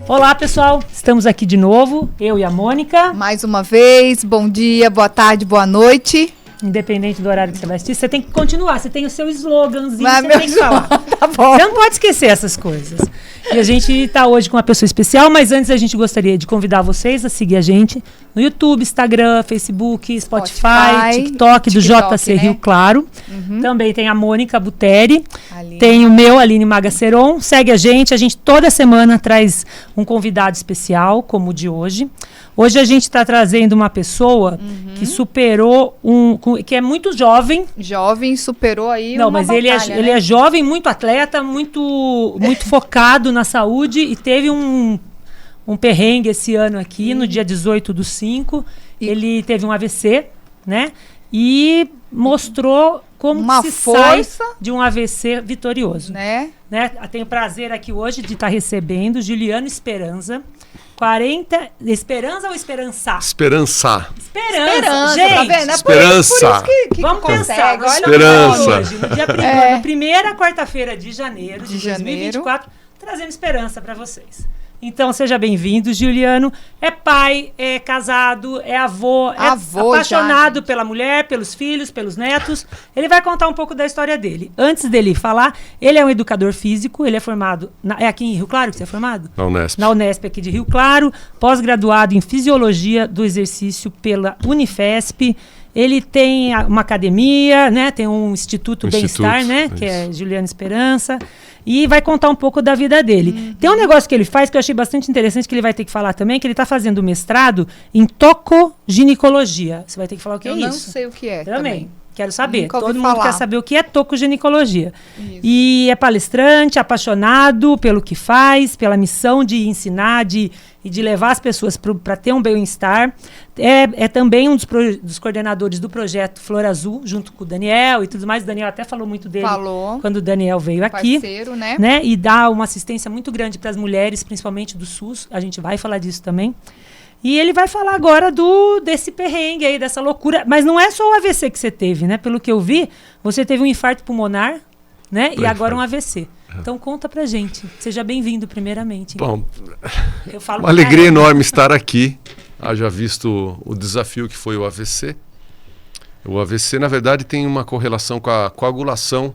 Olá, pessoal. Estamos aqui de novo, eu e a Mônica. Mais uma vez, bom dia, boa tarde, boa noite. Independente do horário que você vai assistir, você tem que continuar. Você tem o seu sloganzinho, Mas você tem que falar. Tá bom. Você não pode esquecer essas coisas. E a gente está hoje com uma pessoa especial, mas antes a gente gostaria de convidar vocês a seguir a gente no YouTube, Instagram, Facebook, Spotify, TikTok do JC, né? Rio Claro. Também tem a Mônica Buteri, tem o meu, Aline Magaceron. Segue a gente toda semana traz um convidado especial, como o de hoje. Hoje a gente está trazendo uma pessoa que superou que é muito jovem. Jovem, superou aí Não, uma mas batalha, ele é jovem, muito atleta, muito focado na saúde e teve um perrengue esse ano aqui, no dia 18/5. Ele teve um AVC, né? E mostrou como se sai de um AVC vitorioso. Né? Tenho o prazer aqui hoje de estar recebendo Juliano Esperanza. Esperança ou Esperança? Esperança, gente. Tá vendo? É Esperança. Por isso que Vamos pensar. Olha Esperança. Hoje, no dia primeira quarta-feira de janeiro de 2024, trazendo esperança para vocês. Então, seja bem-vindo, Juliano. É pai, é casado, é avô, é apaixonado pela mulher, pelos filhos, pelos netos. Ele vai contar um pouco da história dele. Antes dele falar, ele é um educador físico, ele é formado... É aqui em Rio Claro que você é formado? Na Unesp. Na Unesp, aqui de Rio Claro. Pós-graduado em Fisiologia do Exercício pela Unifesp. Ele tem uma academia, né? Tem um Instituto Bem-Estar, né? Que é Juliano Esperança. E vai contar um pouco da vida dele. Tem um negócio que ele faz que eu achei bastante interessante, que ele vai ter que falar também, que ele está fazendo mestrado em tocoginecologia. Você vai ter que falar o que é isso. Eu não sei o que é também. Quero saber. Todo mundo quer saber o que é tocoginecologia. Isso. E é palestrante, apaixonado pelo que faz, pela missão de ensinar e de levar as pessoas para ter um bem-estar. É também um dos coordenadores do projeto Flor Azul, junto com o Daniel e tudo mais. O Daniel até falou muito dele quando o Daniel veio aqui. Parceiro, né? E dá uma assistência muito grande para as mulheres, principalmente do SUS. A gente vai falar disso também. E ele vai falar agora desse perrengue aí, dessa loucura. Mas não é só o AVC que você teve, né? Pelo que eu vi, você teve um infarto pulmonar, né? E agora um AVC. Então conta pra gente. Seja bem-vindo, primeiramente. Bom, eu falo uma alegria enorme estar aqui. Já visto o desafio que foi o AVC. O AVC, na verdade, tem uma correlação com a coagulação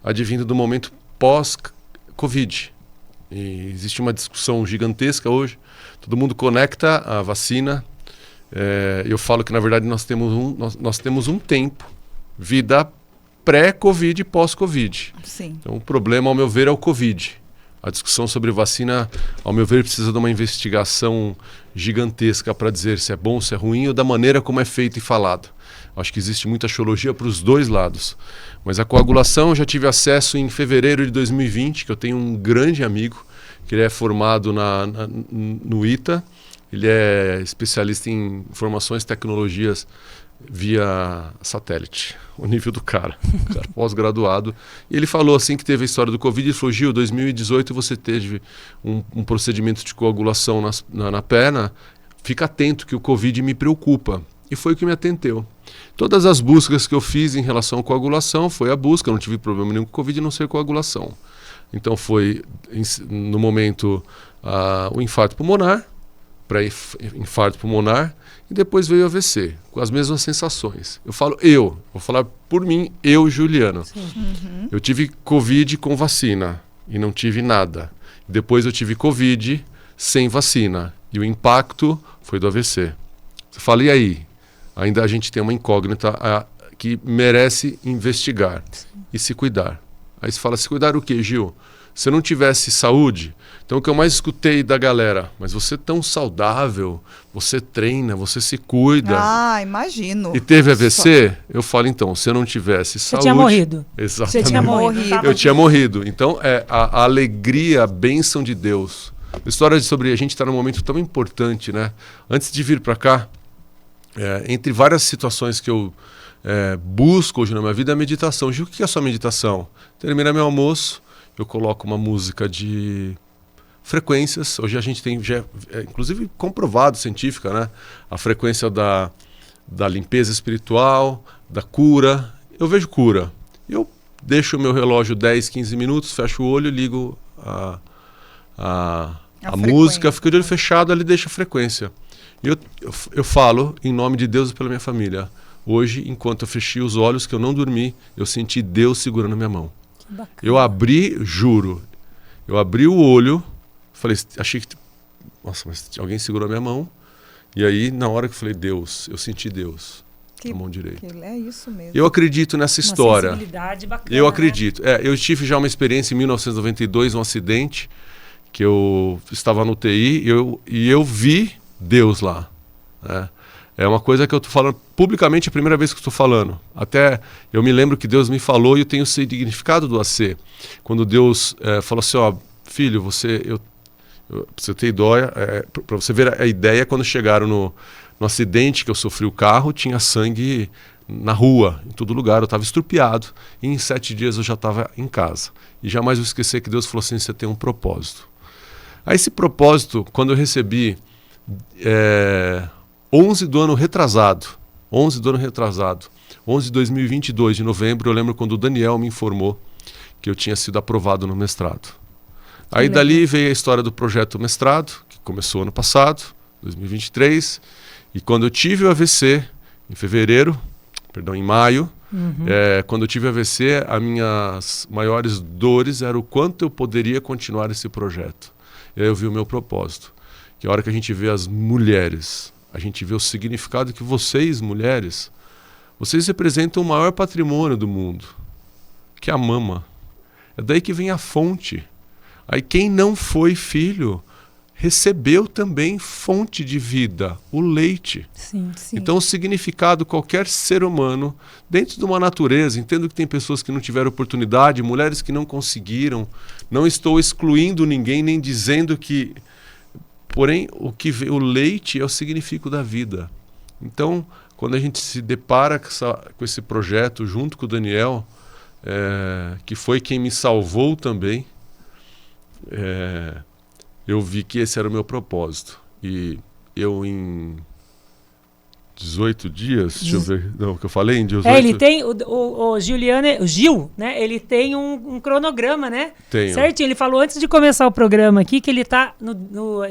advindo do momento pós-Covid. E existe uma discussão gigantesca hoje. Todo mundo conecta a vacina. Eu falo que, na verdade, nós temos um tempo, vida pré-Covid e pós-Covid. Sim. Então, o problema, ao meu ver, é o Covid. A discussão sobre vacina, ao meu ver, precisa de uma investigação gigantesca para dizer se é bom, se é ruim, ou da maneira como é feito e falado. Acho que existe muita axiologia para os dois lados. Mas a coagulação, eu já tive acesso em fevereiro de 2020, que eu tenho um grande amigo, que ele é formado no ITA, ele é especialista em informações e tecnologias via satélite, o nível do cara pós-graduado. E ele falou assim que teve a história do Covid e falou: Gil, 2018 você teve um procedimento de coagulação na perna, fica atento que o Covid me preocupa. E foi o que me atenteu. Todas as buscas que eu fiz em relação à coagulação foi a busca, não tive problema nenhum com Covid, a não ser coagulação. Então foi, no momento, o infarto pulmonar, pré-infarto pulmonar, e depois veio o AVC, com as mesmas sensações. Vou falar por mim, Juliano. Eu tive Covid com vacina e não tive nada. Depois eu tive Covid sem vacina e o impacto foi do AVC. Você fala, e aí? Ainda a gente tem uma incógnita que merece investigar e se cuidar. Aí você fala, se cuidar o quê, Gil? Se eu não tivesse saúde, então o que eu mais escutei da galera, mas você é tão saudável, você treina, você se cuida. Imagino. E teve AVC? Eu falo, então, se eu não tivesse saúde... Você tinha morrido. Exatamente. Você tinha morrido. Eu tinha morrido. Então, a alegria, a bênção de Deus. A história sobre a gente estar num momento tão importante, né? Antes de vir para cá, entre várias situações que eu busco hoje na minha vida, a meditação. Gil, o que é a sua meditação? Termina meu almoço, eu coloco uma música de frequências. Hoje a gente tem, inclusive comprovado, científica, né? A frequência da limpeza espiritual, da cura. Eu vejo cura. Eu deixo o meu relógio 10, 15 minutos, fecho o olho, ligo a música, fico de olho fechado, ali deixo a frequência. E eu falo em nome de Deus e pela minha família. Hoje, enquanto eu fechei os olhos, que eu não dormi, eu senti Deus segurando minha mão. Que bacana. Eu abri, juro, eu abri o olho, falei, achei que, nossa, mas alguém segurou minha mão. E aí, na hora que eu falei, Deus, eu senti Deus na mão direita. É isso mesmo. Eu acredito nessa história. Uma sensibilidade bacana, eu acredito. Né? Eu tive já uma experiência em 1992, um acidente, que eu estava no UTI e eu vi Deus lá. Né? É uma coisa que eu estou falando publicamente, a primeira vez que estou falando. Até eu me lembro que Deus me falou e eu tenho o significado do AC. Quando Deus falou assim, ó, filho, pra você ter ideia, para você ver a ideia, quando chegaram no acidente que eu sofri o carro, tinha sangue na rua, em todo lugar, eu estava estrupiado. E em 7 dias eu já estava em casa. E jamais vou esquecer que Deus falou assim, você tem um propósito. Aí esse propósito, quando eu recebi 11 de 2022, de novembro, eu lembro quando o Daniel me informou que eu tinha sido aprovado no mestrado. Aí dali veio a história do projeto mestrado, que começou ano passado, 2023, e quando eu tive o AVC, em maio, quando eu tive o AVC, as minhas maiores dores eram o quanto eu poderia continuar esse projeto. E aí eu vi o meu propósito, que a hora que a gente vê as mulheres, a gente vê o significado que vocês, mulheres, vocês representam o maior patrimônio do mundo, que é a mama. É daí que vem a fonte. Aí quem não foi filho recebeu também fonte de vida, o leite. Sim. Então o significado, qualquer ser humano, dentro de uma natureza, entendo que tem pessoas que não tiveram oportunidade, mulheres que não conseguiram, não estou excluindo ninguém, nem dizendo que... Porém, o leite é o significado da vida. Então, quando a gente se depara com esse projeto, junto com o Daniel, que foi quem me salvou também, eu vi que esse era o meu propósito. E eu, em 18 dias, deixa eu ver, não, o que eu falei em 18... ele tem, o Gil, né? Ele tem um cronograma, né? Tenho. Certinho, ele falou antes de começar o programa aqui que ele tá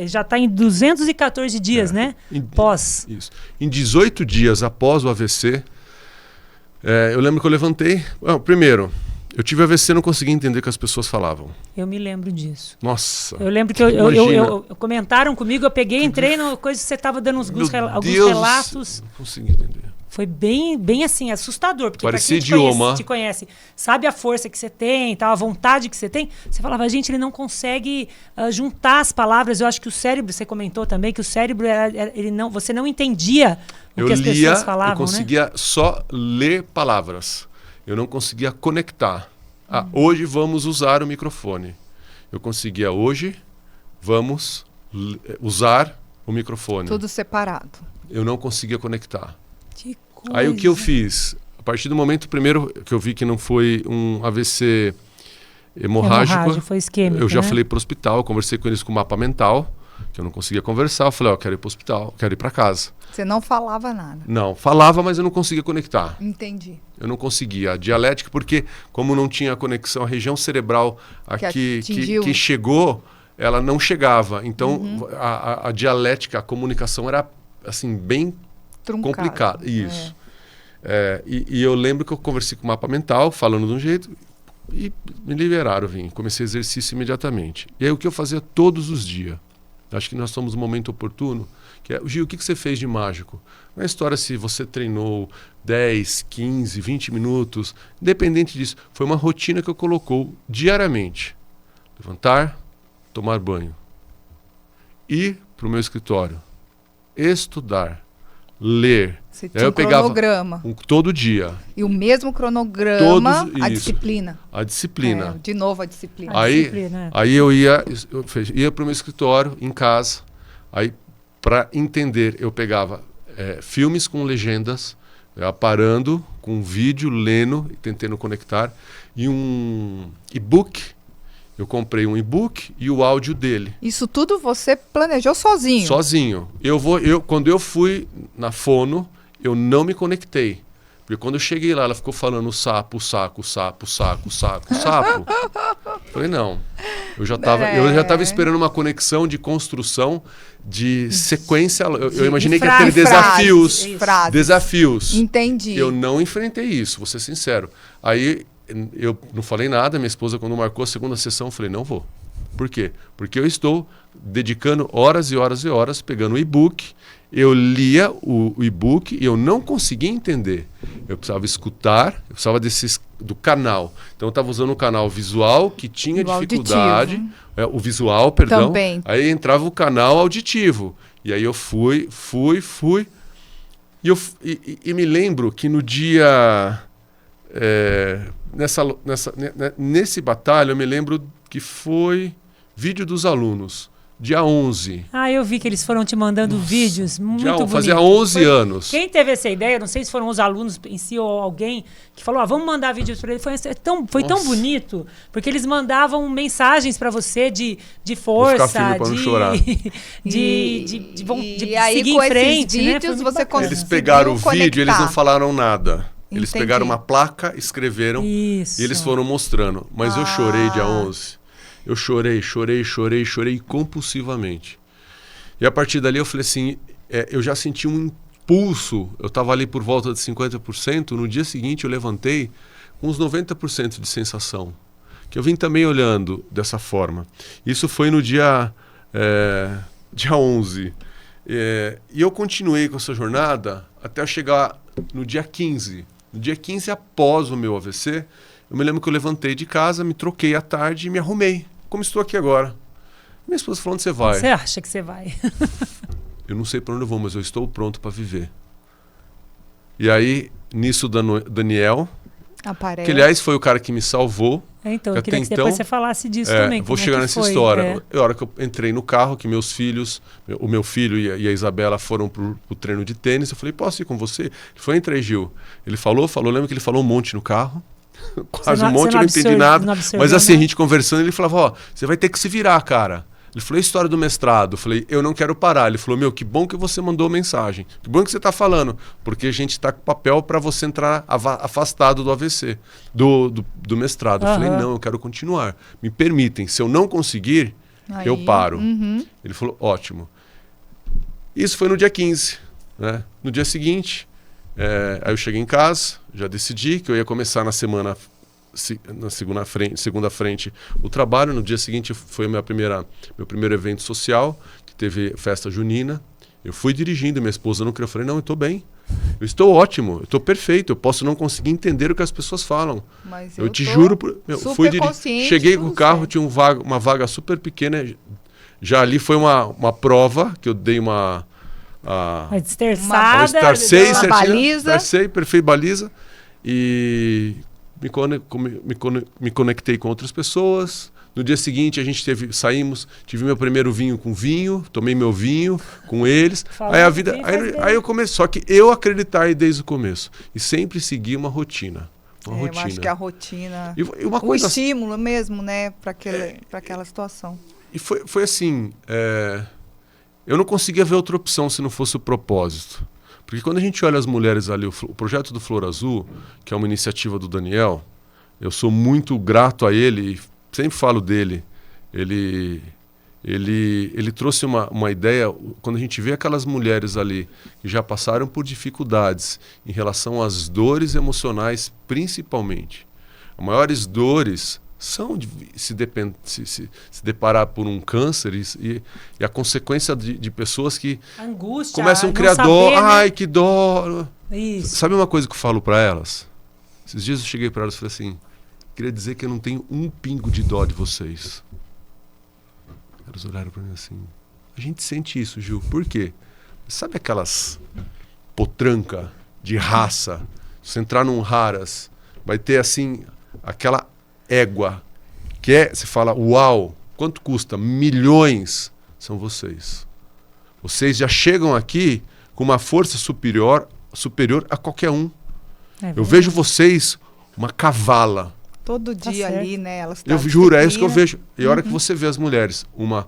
já está em 214 dias, né? Isso. Em 18 dias após o AVC, eu lembro que eu levantei... primeiro, eu tive AVC e não consegui entender o que as pessoas falavam. Eu me lembro disso. Nossa. Eu lembro que comentaram comigo, eu peguei, entrei no coisa, você estava dando alguns relatos. Não consegui entender. Foi bem assim, assustador. Porque parecia quem idioma. te conhece, sabe a força que você tem, a vontade que você tem. Você falava, gente, ele não consegue juntar as palavras. Eu acho que o cérebro, você comentou também, que o cérebro, você não entendia o que as pessoas falavam, eu conseguia só ler palavras. Eu não conseguia conectar. Hoje vamos usar o microfone. Eu conseguia hoje, vamos usar o microfone. Tudo separado. Eu não conseguia conectar. Que coisa. Aí o que eu fiz? A partir do momento primeiro que eu vi que não foi um AVC hemorrágico, foi isquêmico, eu já falei para o hospital, conversei com eles com mapa mental, que eu não conseguia conversar. Eu falei, quero ir para o hospital, quero ir para casa. Você não falava nada? Não, falava, mas eu não conseguia conectar. Entendi. Eu não conseguia. A dialética, porque como não tinha conexão, a região cerebral aqui que chegou, ela não chegava. Então, a dialética, a comunicação era assim, bem truncada. Complicada. Isso. E eu lembro que eu conversei com o mapa mental, falando de um jeito, e me liberaram, comecei exercício imediatamente. E aí o que eu fazia todos os dias? Acho que nós estamos no momento oportuno, que é, Gil, o que você fez de mágico? Não é história se você treinou 10, 15, 20 minutos, independente disso. Foi uma rotina que eu colocou diariamente. Levantar, tomar banho, ir para o meu escritório, estudar, ler. Você tinha um cronograma. Todo dia. E o mesmo cronograma, a disciplina. A disciplina. De novo a disciplina. Aí eu ia para o meu escritório, em casa. Aí, para entender, eu pegava filmes com legendas, parando, com um vídeo, lendo, tentando conectar. E um e-book. Eu comprei um e-book e o áudio dele. Isso tudo você planejou sozinho? Sozinho. Quando eu fui na fono, eu não me conectei. Porque quando eu cheguei lá, ela ficou falando sapo, saco, sapo, saco, saco, sapo. Falei, não. Eu já estava esperando uma conexão de construção, de sequência. Eu imaginei que ia ter desafios. Desafios. Entendi. Eu não enfrentei isso, vou ser sincero. Aí eu não falei nada, minha esposa, quando marcou a segunda sessão, eu falei, não vou. Por quê? Porque eu estou dedicando horas e horas e horas, pegando o e-book. Eu lia o e-book e eu não conseguia entender. Eu precisava escutar, eu precisava do canal. Então eu estava usando o canal visual, que tinha dificuldade. O visual, perdão. Também. Aí entrava o canal auditivo. E aí eu fui. E me lembro que no dia... nesse batalha, eu me lembro que foi vídeo dos alunos. Dia 11. Eu vi que eles foram te mandando vídeos muito bonitos. Fazia 11 anos. Quem teve essa ideia, não sei se foram os alunos em si ou alguém, que falou, vamos mandar vídeos para ele. Foi tão bonito, porque eles mandavam mensagens para você de força, vou ficar firme pra não chorar. de seguir em frente. Vídeos, você eles pegaram o vídeo, eles não falaram nada. Eles pegaram uma placa, escreveram e eles foram mostrando. Mas eu chorei dia 11. Eu chorei compulsivamente. E a partir dali eu falei assim, eu já senti um impulso, eu estava ali por volta de 50%, no dia seguinte eu levantei com uns 90% de sensação. Que eu vim também olhando dessa forma. Isso foi no dia 11. E eu continuei com essa jornada até eu chegar no dia 15. No dia 15, após o meu AVC, eu me lembro que eu levantei de casa, me troquei à tarde e me arrumei. Como estou aqui agora. Minha esposa falou, onde você vai? Você acha que você vai? Eu não sei para onde eu vou, mas eu estou pronto para viver. E aí, nisso, Daniel, aparece. Que aliás foi o cara que me salvou. Então, eu queria que depois você falasse disso também. Vou chegar nessa história. A hora que eu entrei no carro, que meus filhos, o meu filho e a Isabela foram pro treino de tênis, eu falei, posso ir com você? Ele falou, entra aí, Gil. Ele falou, lembro que ele falou um monte no carro. Quase um monte, eu não entendi nada. Mas assim, a gente conversando, ele falava, você vai ter que se virar, cara. Ele falou, a história do mestrado. Eu falei, eu não quero parar. Ele falou, que bom que você mandou mensagem. Que bom que você está falando. Porque a gente está com papel para você entrar afastado do AVC, do mestrado. Eu falei, não, eu quero continuar. Me permitem. Se eu não conseguir, eu paro. Ele falou, ótimo. Isso foi no dia 15. Né? No dia seguinte... aí eu cheguei em casa, já decidi que eu ia começar na segunda frente o trabalho. No dia seguinte foi meu primeiro evento social, que teve festa junina. Eu fui dirigindo, minha esposa não queria. Eu falei, não, eu estou bem, eu estou ótimo, eu estou perfeito, eu posso não conseguir entender o que as pessoas falam. Mas eu te juro, cheguei com o carro, tinha uma vaga super pequena. Já ali foi uma prova que eu dei uma esterçada, perfeito, baliza, e me conectei com outras pessoas. No dia seguinte saímos, tive meu primeiro vinho com vinho, tomei meu vinho com eles. Aí eu comecei, só que eu acreditei desde o começo e sempre segui uma rotina. Eu acho que a rotina, uma coisa, estímulo mesmo, né, para aquela situação. E foi assim. Eu não conseguia ver outra opção se não fosse o propósito. Porque quando a gente olha as mulheres ali, o projeto do Flor Azul, que é uma iniciativa do Daniel, eu sou muito grato a ele, sempre falo dele. Ele trouxe uma ideia, quando a gente vê aquelas mulheres ali que já passaram por dificuldades em relação às dores emocionais, principalmente. As maiores dores são de se deparar por um câncer e a consequência de pessoas que angústia, começam a criar dor. Ai, que dó. Isso. Sabe uma coisa que eu falo para elas? Esses dias eu cheguei para elas e falei assim, queria dizer que eu não tenho um pingo de dó de vocês. Elas olharam para mim assim, a gente sente isso, Gil. Por quê? Sabe aquelas potranca de raça? Se você entrar num Haras, vai ter assim, aquela égua, você fala, uau, quanto custa? Milhões. São vocês. Vocês já chegam aqui com uma força superior a qualquer um. Eu vejo vocês uma cavala. Todo dia ali, né? Elas eu juro, é isso que eu vejo. E a hora que você vê as mulheres, uma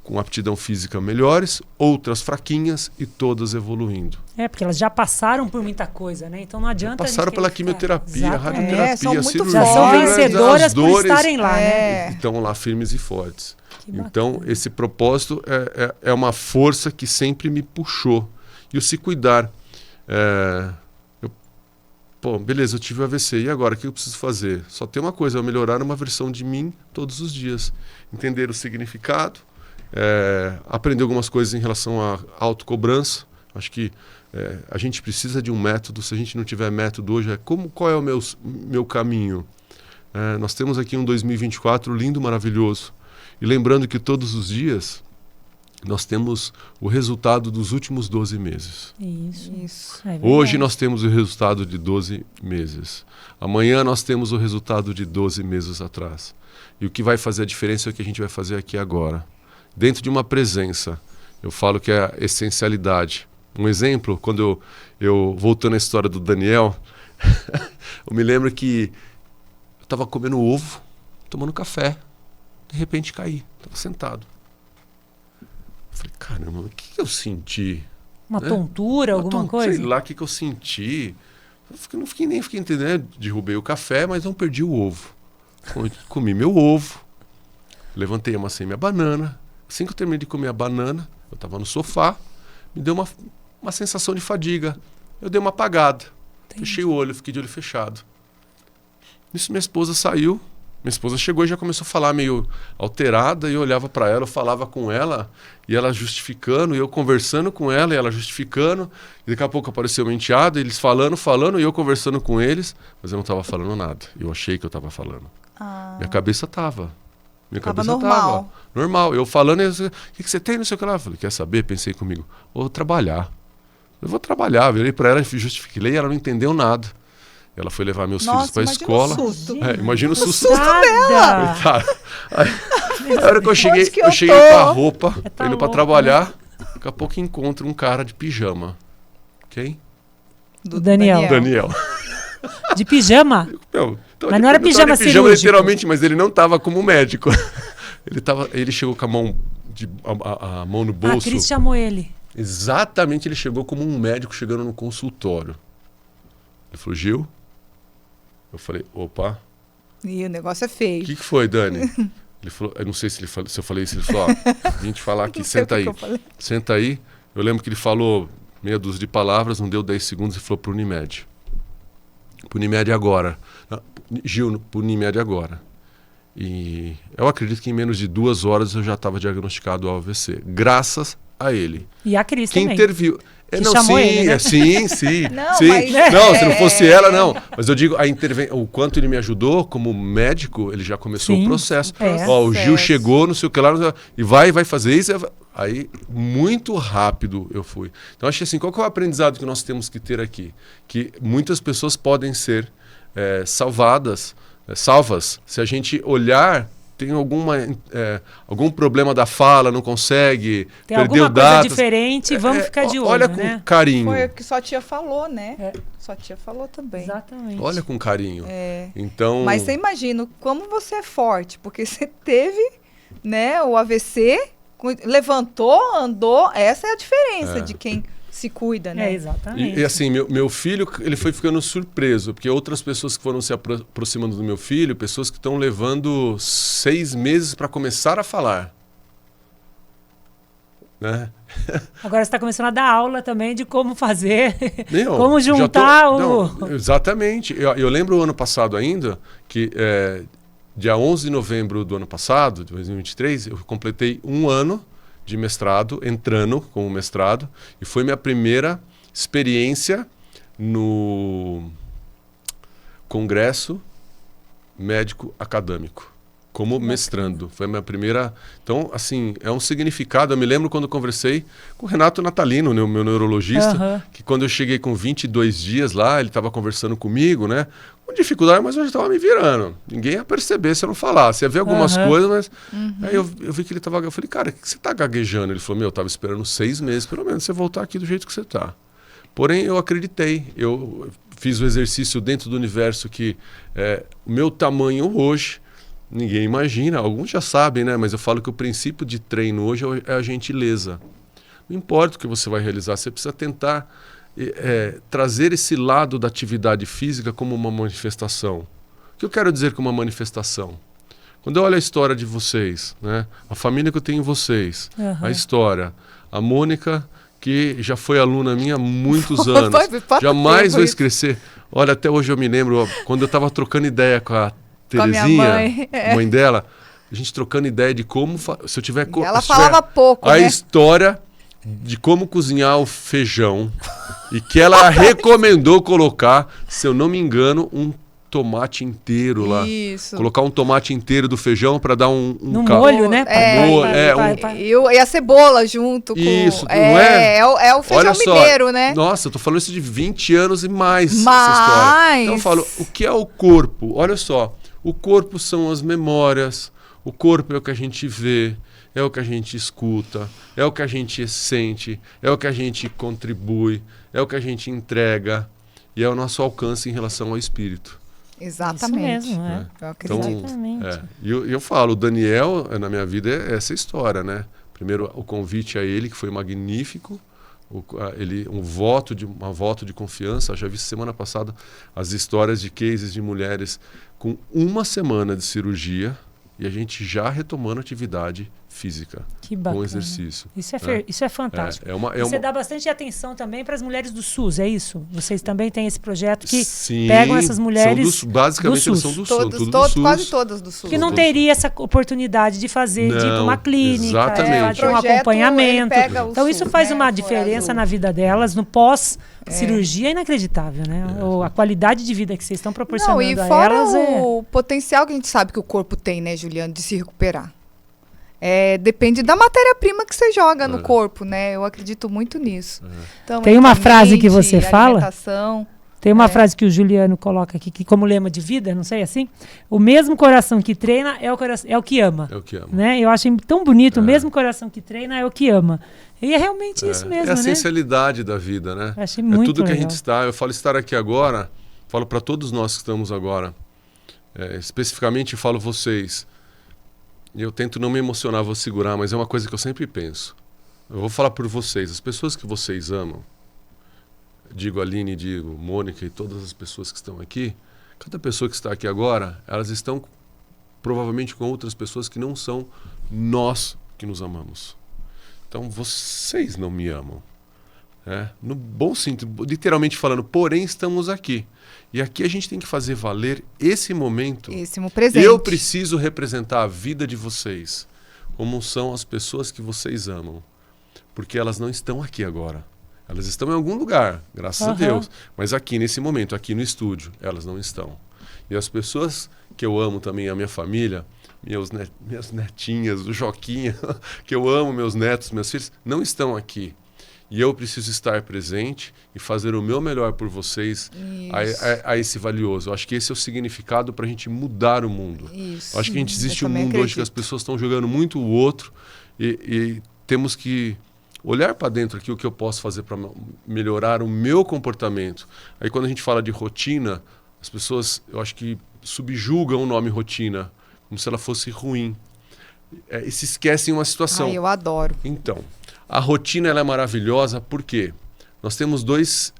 com aptidão física melhores, outras fraquinhas e todas evoluindo. Porque elas já passaram por muita coisa, né? Então não adianta passaram pela quimioterapia, radioterapia, são muito cirurgia. Já são vencedoras por dores, estarem lá, né? Estão lá firmes e fortes. Então, esse propósito é uma força que sempre me puxou. E o se cuidar. Beleza, eu tive o AVC. E agora, o que eu preciso fazer? Só tem uma coisa, eu melhorar uma versão de mim todos os dias. Entender o significado, aprender algumas coisas em relação à autocobrança. Acho que a gente precisa de um método. Se a gente não tiver método hoje, qual é o meu caminho? Nós temos aqui um 2024 lindo, maravilhoso. E lembrando que todos os dias nós temos o resultado dos últimos 12 meses. Isso. Hoje nós temos o resultado de 12 meses. Amanhã nós temos o resultado de 12 meses atrás. E o que vai fazer a diferença é o que a gente vai fazer aqui agora. Dentro de uma presença, eu falo que é a essencialidade. Um exemplo, quando eu voltando à história do Daniel, eu me lembro que eu estava comendo ovo, tomando café. De repente caí, estava sentado. Falei, caramba, o que eu senti? Uma tontura, alguma coisa? Sei lá o que eu senti. Eu não fiquei entendendo. Derrubei o café, mas não perdi o ovo. Comi meu ovo. Levantei, amassei minha banana. Assim que eu terminei de comer a banana, eu estava no sofá, me deu uma sensação de fadiga. Eu dei uma apagada. Fechei o olho, fiquei de olho fechado. Nisso minha esposa saiu. Minha esposa chegou e já começou a falar meio alterada, e eu olhava para ela, eu falava com ela, e ela justificando, e eu conversando com ela, e ela justificando, e daqui a pouco apareceu o meu enteado, eles falando, e eu conversando com eles, mas eu não estava falando nada. Eu achei que eu estava falando. Minha cabeça estava. Normal. Eu falando, o que você tem, não sei o que lá. Eu falei, quer saber? Pensei comigo, vou trabalhar. Eu vou trabalhar. Eu virei para ela, justifiquei, ela não entendeu nada. Ela foi levar meus filhos para a escola. Imagina o susto dela. A hora que eu cheguei com a roupa, indo para trabalhar, daqui a pouco encontro um cara de pijama. Quem? Do Daniel. De pijama? Mas não era pijama cirúrgico. Literalmente, mas ele não estava como médico. Ele chegou com a mão no bolso. A Cris chamou ele. Exatamente, ele chegou como um médico chegando no consultório. Ele falou, Gil? Eu falei, opa. E o negócio é feio. O que foi, Dani? Ele falou, eu não sei se eu falei isso, ele falou, vim te falar aqui, senta aí. Senta aí. Eu lembro que ele falou meia dúzia de palavras, não deu 10 segundos e falou pro Unimed. Pro Unimed agora. Gil, pro Unimed agora. E eu acredito que em menos de 2 horas eu já estava diagnosticado ao AVC. Graças a ele. E a Cris também. Quem interviu... chamou ele, né? Sim. Não, se não fosse ela, não. Mas eu digo, o quanto ele me ajudou como médico, ele já começou o processo. O Gil chegou, não sei o que lá, e vai fazer isso. Aí, muito rápido eu fui. Então, acho que assim, qual que é o aprendizado que nós temos que ter aqui? Que muitas pessoas podem ser salvas, se a gente olhar... Tem algum problema da fala, não consegue, tem perdeu dados. Tem alguma coisa diferente, vamos ficar de olho, olha com carinho. Foi o que sua tia falou, né? Sua tia falou também. Exatamente. Olha com carinho. Então... Mas você imagina como você é forte, porque você teve, né, o AVC, levantou, andou, essa é a diferença de quem... se cuida, né? Exatamente. E assim, meu filho, ele foi ficando surpreso, porque outras pessoas que foram se aproximando do meu filho, pessoas que estão levando 6 meses para começar a falar. Né? Agora você está começando a dar aula também de como fazer, como juntar exatamente. Eu lembro o ano passado ainda, que dia 11 de novembro do ano passado, de 2023, eu completei 1 ano de mestrado, entrando como mestrado, e foi minha primeira experiência no Congresso Médico Acadêmico, como mestrando. Foi a minha primeira... Então, assim, é um significado. Eu me lembro quando eu conversei com o Renato Natalino, né, o meu neurologista, que quando eu cheguei com 22 dias lá, ele estava conversando comigo, né? Com dificuldade, mas eu já estava me virando. Ninguém ia perceber se eu não falasse. Ia ver algumas coisas, mas... Aí eu vi que ele estava... Eu falei, cara, o que você está gaguejando? Ele falou, eu estava esperando 6 meses, pelo menos, você voltar aqui do jeito que você está. Porém, eu acreditei. Eu fiz o exercício dentro do universo que o meu tamanho hoje Ninguém imagina, alguns já sabem, né? Mas eu falo que o princípio de treino hoje é a gentileza. Não importa o que você vai realizar, você precisa tentar trazer esse lado da atividade física como uma manifestação. O que eu quero dizer com uma manifestação? Quando eu olho a história de vocês, né? A família que eu tenho em vocês, a história, a Mônica, que já foi aluna minha há muitos anos, jamais vou esquecer. Olha, até hoje eu me lembro, quando eu estava trocando ideia com a Terezinha, mãe dela, a gente trocando ideia de como, se eu tiver... Ela falava pouco, a história de como cozinhar o feijão e que ela recomendou colocar, se eu não me engano, um tomate inteiro lá. Isso. Colocar um tomate inteiro do feijão para dar um molho, né? E a cebola junto com... Isso, não é? É o feijão mineiro, né? Nossa, eu tô falando isso de 20 anos e mais, essa história. Então eu falo, o que é o corpo? Olha só, o corpo são as memórias, o corpo é o que a gente vê, é o que a gente escuta, é o que a gente sente, é o que a gente contribui, é o que a gente entrega e é o nosso alcance em relação ao espírito. Exatamente. Isso mesmo, Eu acredito. Então, e eu falo, o Daniel, na minha vida, é essa história, né? Primeiro, o convite a ele, que foi magnífico, uma voto de confiança. Eu já vi semana passada as histórias de cases de mulheres com 1 semana de cirurgia e a gente já retomando atividade física. Que bacana. Com exercício. Isso é fantástico. Você dá bastante atenção também para as mulheres do SUS, é isso? Vocês também têm esse projeto que pegam essas mulheres basicamente do SUS. Eles são do SUS. Quase todas do SUS. Que não teria essa oportunidade de fazer, de ir para uma clínica, de um acompanhamento. Então isso faz uma diferença na vida delas, no pós-cirurgia inacreditável, né? A qualidade de vida que vocês estão proporcionando e fora a elas o potencial que a gente sabe que o corpo tem, né, Juliana, de se recuperar. Depende da matéria-prima que você joga no corpo, né? Eu acredito muito nisso. Então, tem uma frase que você fala, tem uma frase que o Juliano coloca aqui, que como lema de vida, não sei assim, o mesmo coração que treina é o que ama. É o que ama. Né? Eu acho tão bonito, o mesmo coração que treina é o que ama. E é realmente isso mesmo, É a né? essencialidade da vida, né? Achei muito tudo legal. Que a gente está. Eu falo estar aqui agora, falo para todos nós que estamos agora, especificamente falo vocês. Eu tento não me emocionar, vou segurar, mas é uma coisa que eu sempre penso. Eu vou falar por vocês, as pessoas que vocês amam, digo Aline, digo Mônica e todas as pessoas que estão aqui, cada pessoa que está aqui agora, elas estão provavelmente com outras pessoas que não são nós que nos amamos. Então vocês não me amam. No bom sentido, literalmente falando, porém estamos aqui. E aqui a gente tem que fazer valer esse momento. Esse presente. Eu preciso representar a vida de vocês, como são as pessoas que vocês amam. Porque elas não estão aqui agora. Elas estão em algum lugar, graças a Deus. Mas aqui, nesse momento, aqui no estúdio, elas não estão. E as pessoas que eu amo também, a minha família, minhas netinhas, o Joquinha, que eu amo, meus netos, meus filhos, não estão aqui. E eu preciso estar presente e fazer o meu melhor por vocês a esse valioso. Eu acho que esse é o significado para a gente mudar o mundo. Eu acho que a gente existe um mundo hoje que as pessoas estão jogando muito o outro e temos que olhar para dentro aqui o que eu posso fazer para melhorar o meu comportamento. Aí quando a gente fala de rotina, as pessoas, eu acho que subjugam o nome rotina, como se ela fosse ruim. E se esquecem uma situação. Eu adoro. Então, a rotina ela é maravilhosa porque nós temos duas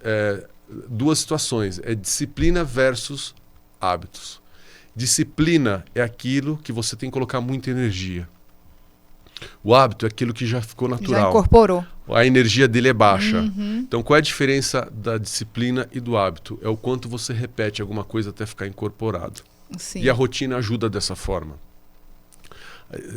situações. É disciplina versus hábitos. Disciplina é aquilo que você tem que colocar muita energia. O hábito é aquilo que já ficou natural. Já incorporou. A energia dele é baixa. Então, qual é a diferença da disciplina e do hábito? É o quanto você repete alguma coisa até ficar incorporado. Sim. E a rotina ajuda dessa forma.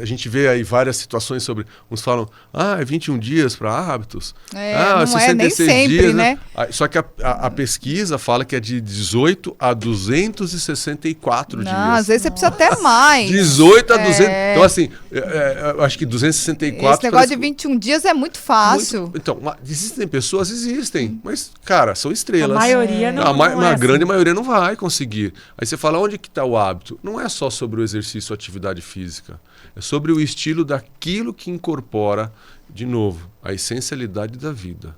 A gente vê aí várias situações sobre... Uns falam, é 21 dias para hábitos. Não 66 nem sempre, dias, né? Só que a pesquisa fala que é de 18 a 264 dias. Às vezes você precisa até mais. 18 a 200... Então, assim, eu acho que 264... Esse negócio de 21 dias é muito fácil. Então, existem pessoas? Existem. Mas, cara, são estrelas. A maioria não A grande maioria não vai conseguir. Aí você fala, onde que está o hábito? Não é só sobre o exercício, a atividade física. É sobre o estilo daquilo que incorpora, de novo, a essencialidade da vida.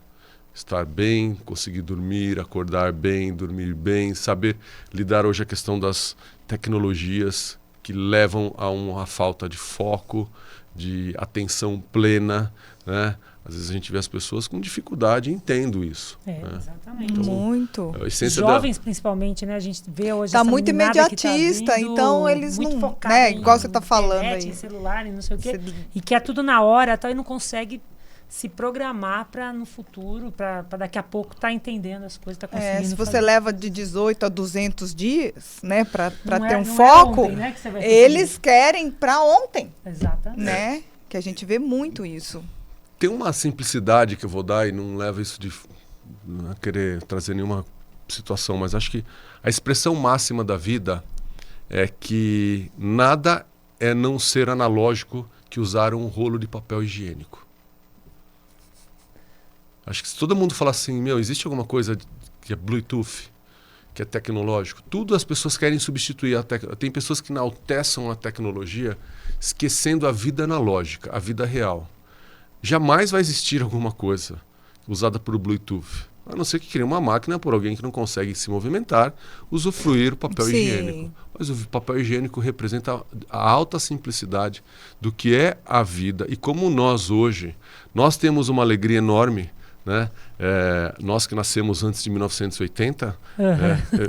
Estar bem, conseguir dormir, acordar bem, dormir bem, saber lidar hoje a questão das tecnologias, que levam a uma falta de foco, de atenção plena, né? Às vezes a gente vê as pessoas com dificuldade, entendo isso. Né? Exatamente. Então, muito. A essência jovens, principalmente, né? A gente vê hoje tá muito imediatista, então eles muito não... Né? Igual você está falando internet, aí. em celular, e não sei o quê. E quer tudo na hora, e não consegue se programar para no futuro, para daqui a pouco estar entendendo as coisas, conseguindo se você fazer. leva de 18 a 200 dias, né, para ter um não foco, ontem, né, que você vai eles querem para ontem. Exatamente. Né? Que a gente vê muito isso. Tem uma simplicidade que eu vou dar e não leva isso de não querer trazer nenhuma situação, mas acho que a expressão máxima da vida é que nada é não ser analógico que usar um rolo de papel higiênico. Acho que se todo mundo falar assim, existe alguma coisa que é Bluetooth, que é tecnológico, tudo as pessoas querem substituir. Tem pessoas que enalteçam a tecnologia esquecendo a vida analógica, a vida real. Jamais vai existir alguma coisa usada por Bluetooth, a não ser que crie uma máquina por alguém que não consegue se movimentar, usufruir o papel higiênico. Mas o papel higiênico representa a alta simplicidade do que é a vida. E como nós temos uma alegria enorme, né? Nós que nascemos antes de 1980,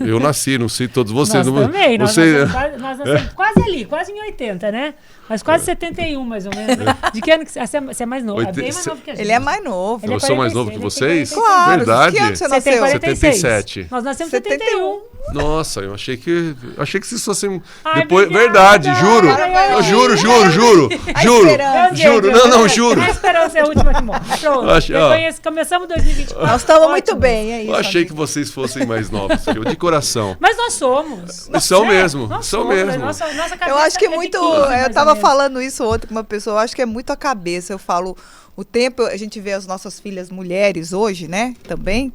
eu nasci, não sei todos vocês. Nós também, nós nascemos quase ali, quase em 80, né? Mas quase 71, mais ou menos. Né? De que ano que você é mais novo? É bem mais novo que a gente. Ele é mais novo. Eu sou mais novo que vocês? Claro. Verdade. Que ano você nasceu? 77. Nós nascemos em 71. Nossa, eu achei que vocês fossem Ai, depois. obrigada. Verdade, juro. Eu juro. Juro. Não, juro. A esperança é a última que morre. Pronto. Começamos 2024. Nós estamos muito bem, é isso. Eu achei que vocês fossem mais novos, de coração. Mas nós somos. São mesmo. Nossa eu acho que muito. Eu estava falando falando isso ontem com uma pessoa, eu acho que é muito a cabeça. Eu falo, o tempo, a gente vê as nossas filhas mulheres hoje, né, também,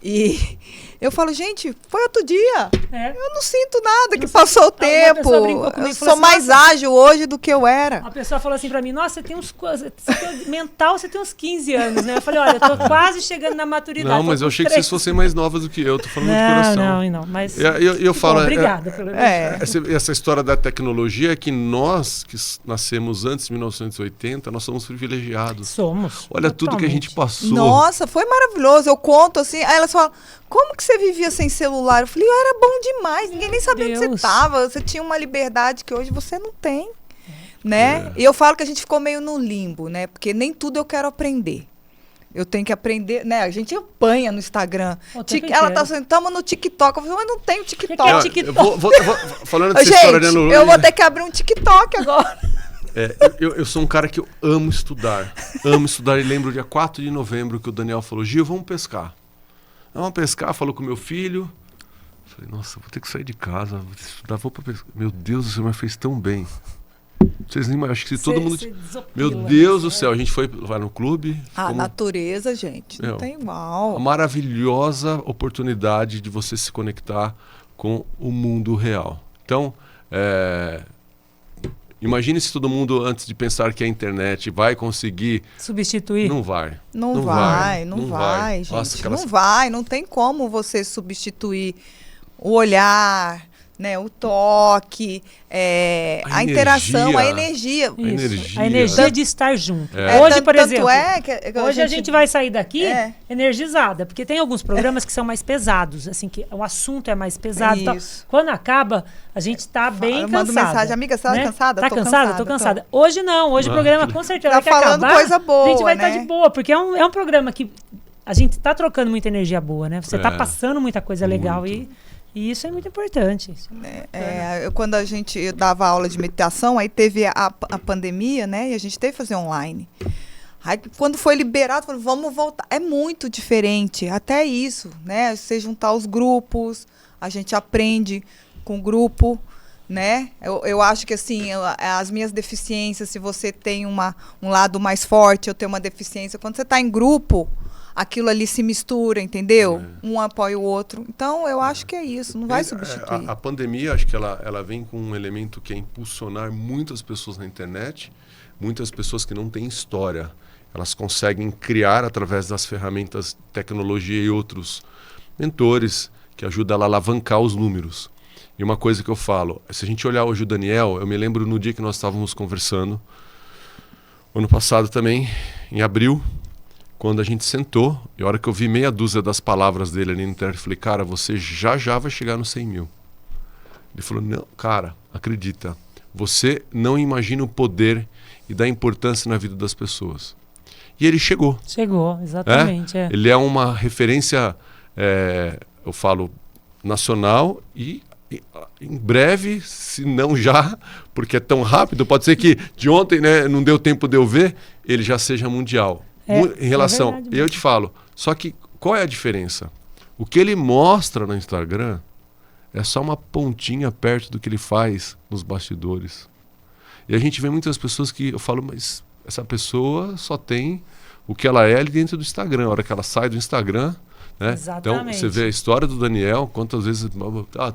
e eu falo, gente, foi outro dia. Eu não sinto nada que passou o tempo. Eu sou mais ágil hoje do que eu era. A pessoa falou assim pra mim, nossa, você tem mental, você tem uns 15 anos, né? Eu falei, olha, eu tô quase chegando na maturidade. Não, mas eu achei que vocês fossem mais novas do que eu, tô falando de coração. Não, mas... Eu falo... Obrigada pelo essa história da tecnologia é que nós, que nascemos antes de 1980, nós somos privilegiados. Somos. Olha tudo que a gente passou. Nossa, foi maravilhoso. Eu conto assim, aí elas falam, como que você vivia sem celular? Eu falei, eu era bom demais, ninguém nem sabia onde você estava. Você tinha uma liberdade que hoje você não tem, né? E eu falo que a gente ficou meio no limbo, né? Porque nem tudo eu quero aprender. Eu tenho que aprender, né? A gente apanha no Instagram. Ela tá falando, estamos no TikTok. Eu falei, mas não tem TikTok. Que é TikTok? Falando dessa história... Eu vou ter que abrir um TikTok agora. Eu sou um cara que eu amo estudar. E lembro o dia 4 de novembro que o Daniel falou, Gil, vamos pescar. Vamos pescar, falou com meu filho. Falei, nossa, vou ter que sair de casa, vou estudar, vou pra pescar. Meu Deus do céu, mas fez tão bem. Vocês nem acho que todo mundo... Meu Deus do céu, a gente foi lá no clube. A natureza, gente, não tem igual. A maravilhosa oportunidade de você se conectar com o mundo real. Então, imagine se todo mundo, antes de pensar que a internet vai conseguir... substituir? Não vai. Não vai, gente. Nossa, não vai. Não tem como você substituir o olhar, né, o toque, a interação, a energia. A energia de estar junto. Hoje, por exemplo, hoje a gente vai sair daqui energizada, porque tem alguns programas que são mais pesados, assim, que o assunto é mais pesado. Tal. Quando acaba, a gente tá bem cansada. Manda mensagem, amiga, você tá cansada? Tá cansada? Tô cansada. Hoje não, hoje o programa com certeza vai falando acabar, coisa boa, a gente vai né? estar de boa, porque é um programa que a gente tá trocando muita energia boa, né? Você tá passando muita coisa legal e isso é muito importante. Quando eu dava aula de meditação, aí teve a pandemia, né? E a gente teve que fazer online. Aí, quando foi liberado, falou, vamos voltar. É muito diferente, até isso, né? Você juntar os grupos, a gente aprende com o grupo, né? Eu acho que, assim, as minhas deficiências, se você tem um lado mais forte, eu tenho uma deficiência, quando você está em grupo, aquilo ali se mistura, entendeu? Um apoia o outro. Então, eu acho que é isso, não vai substituir. A pandemia, acho que ela vem com um elemento que é impulsionar muitas pessoas na internet, muitas pessoas que não têm história. Elas conseguem criar, através das ferramentas, tecnologia e outros mentores, que ajudam ela a alavancar os números. E uma coisa que eu falo, se a gente olhar hoje o Daniel, eu me lembro no dia que nós estávamos conversando, ano passado também, em abril, quando a gente sentou, e a hora que eu vi meia dúzia das palavras dele ali no internet, eu falei, cara, você já vai chegar nos 100 mil. Ele falou, não, cara, acredita, você não imagina o poder e da importância na vida das pessoas. E ele chegou. Chegou, exatamente. Ele é uma referência, eu falo, nacional e em breve, se não já, porque é tão rápido, pode ser que de ontem, né, não deu tempo de eu ver, ele já seja mundial. Em relação, verdade, eu te falo, só que qual é a diferença? O que ele mostra no Instagram é só uma pontinha perto do que ele faz nos bastidores. E a gente vê muitas pessoas que eu falo, mas essa pessoa só tem o que ela é ali dentro do Instagram. A hora que ela sai do Instagram, né? Então você vê a história do Daniel, quantas vezes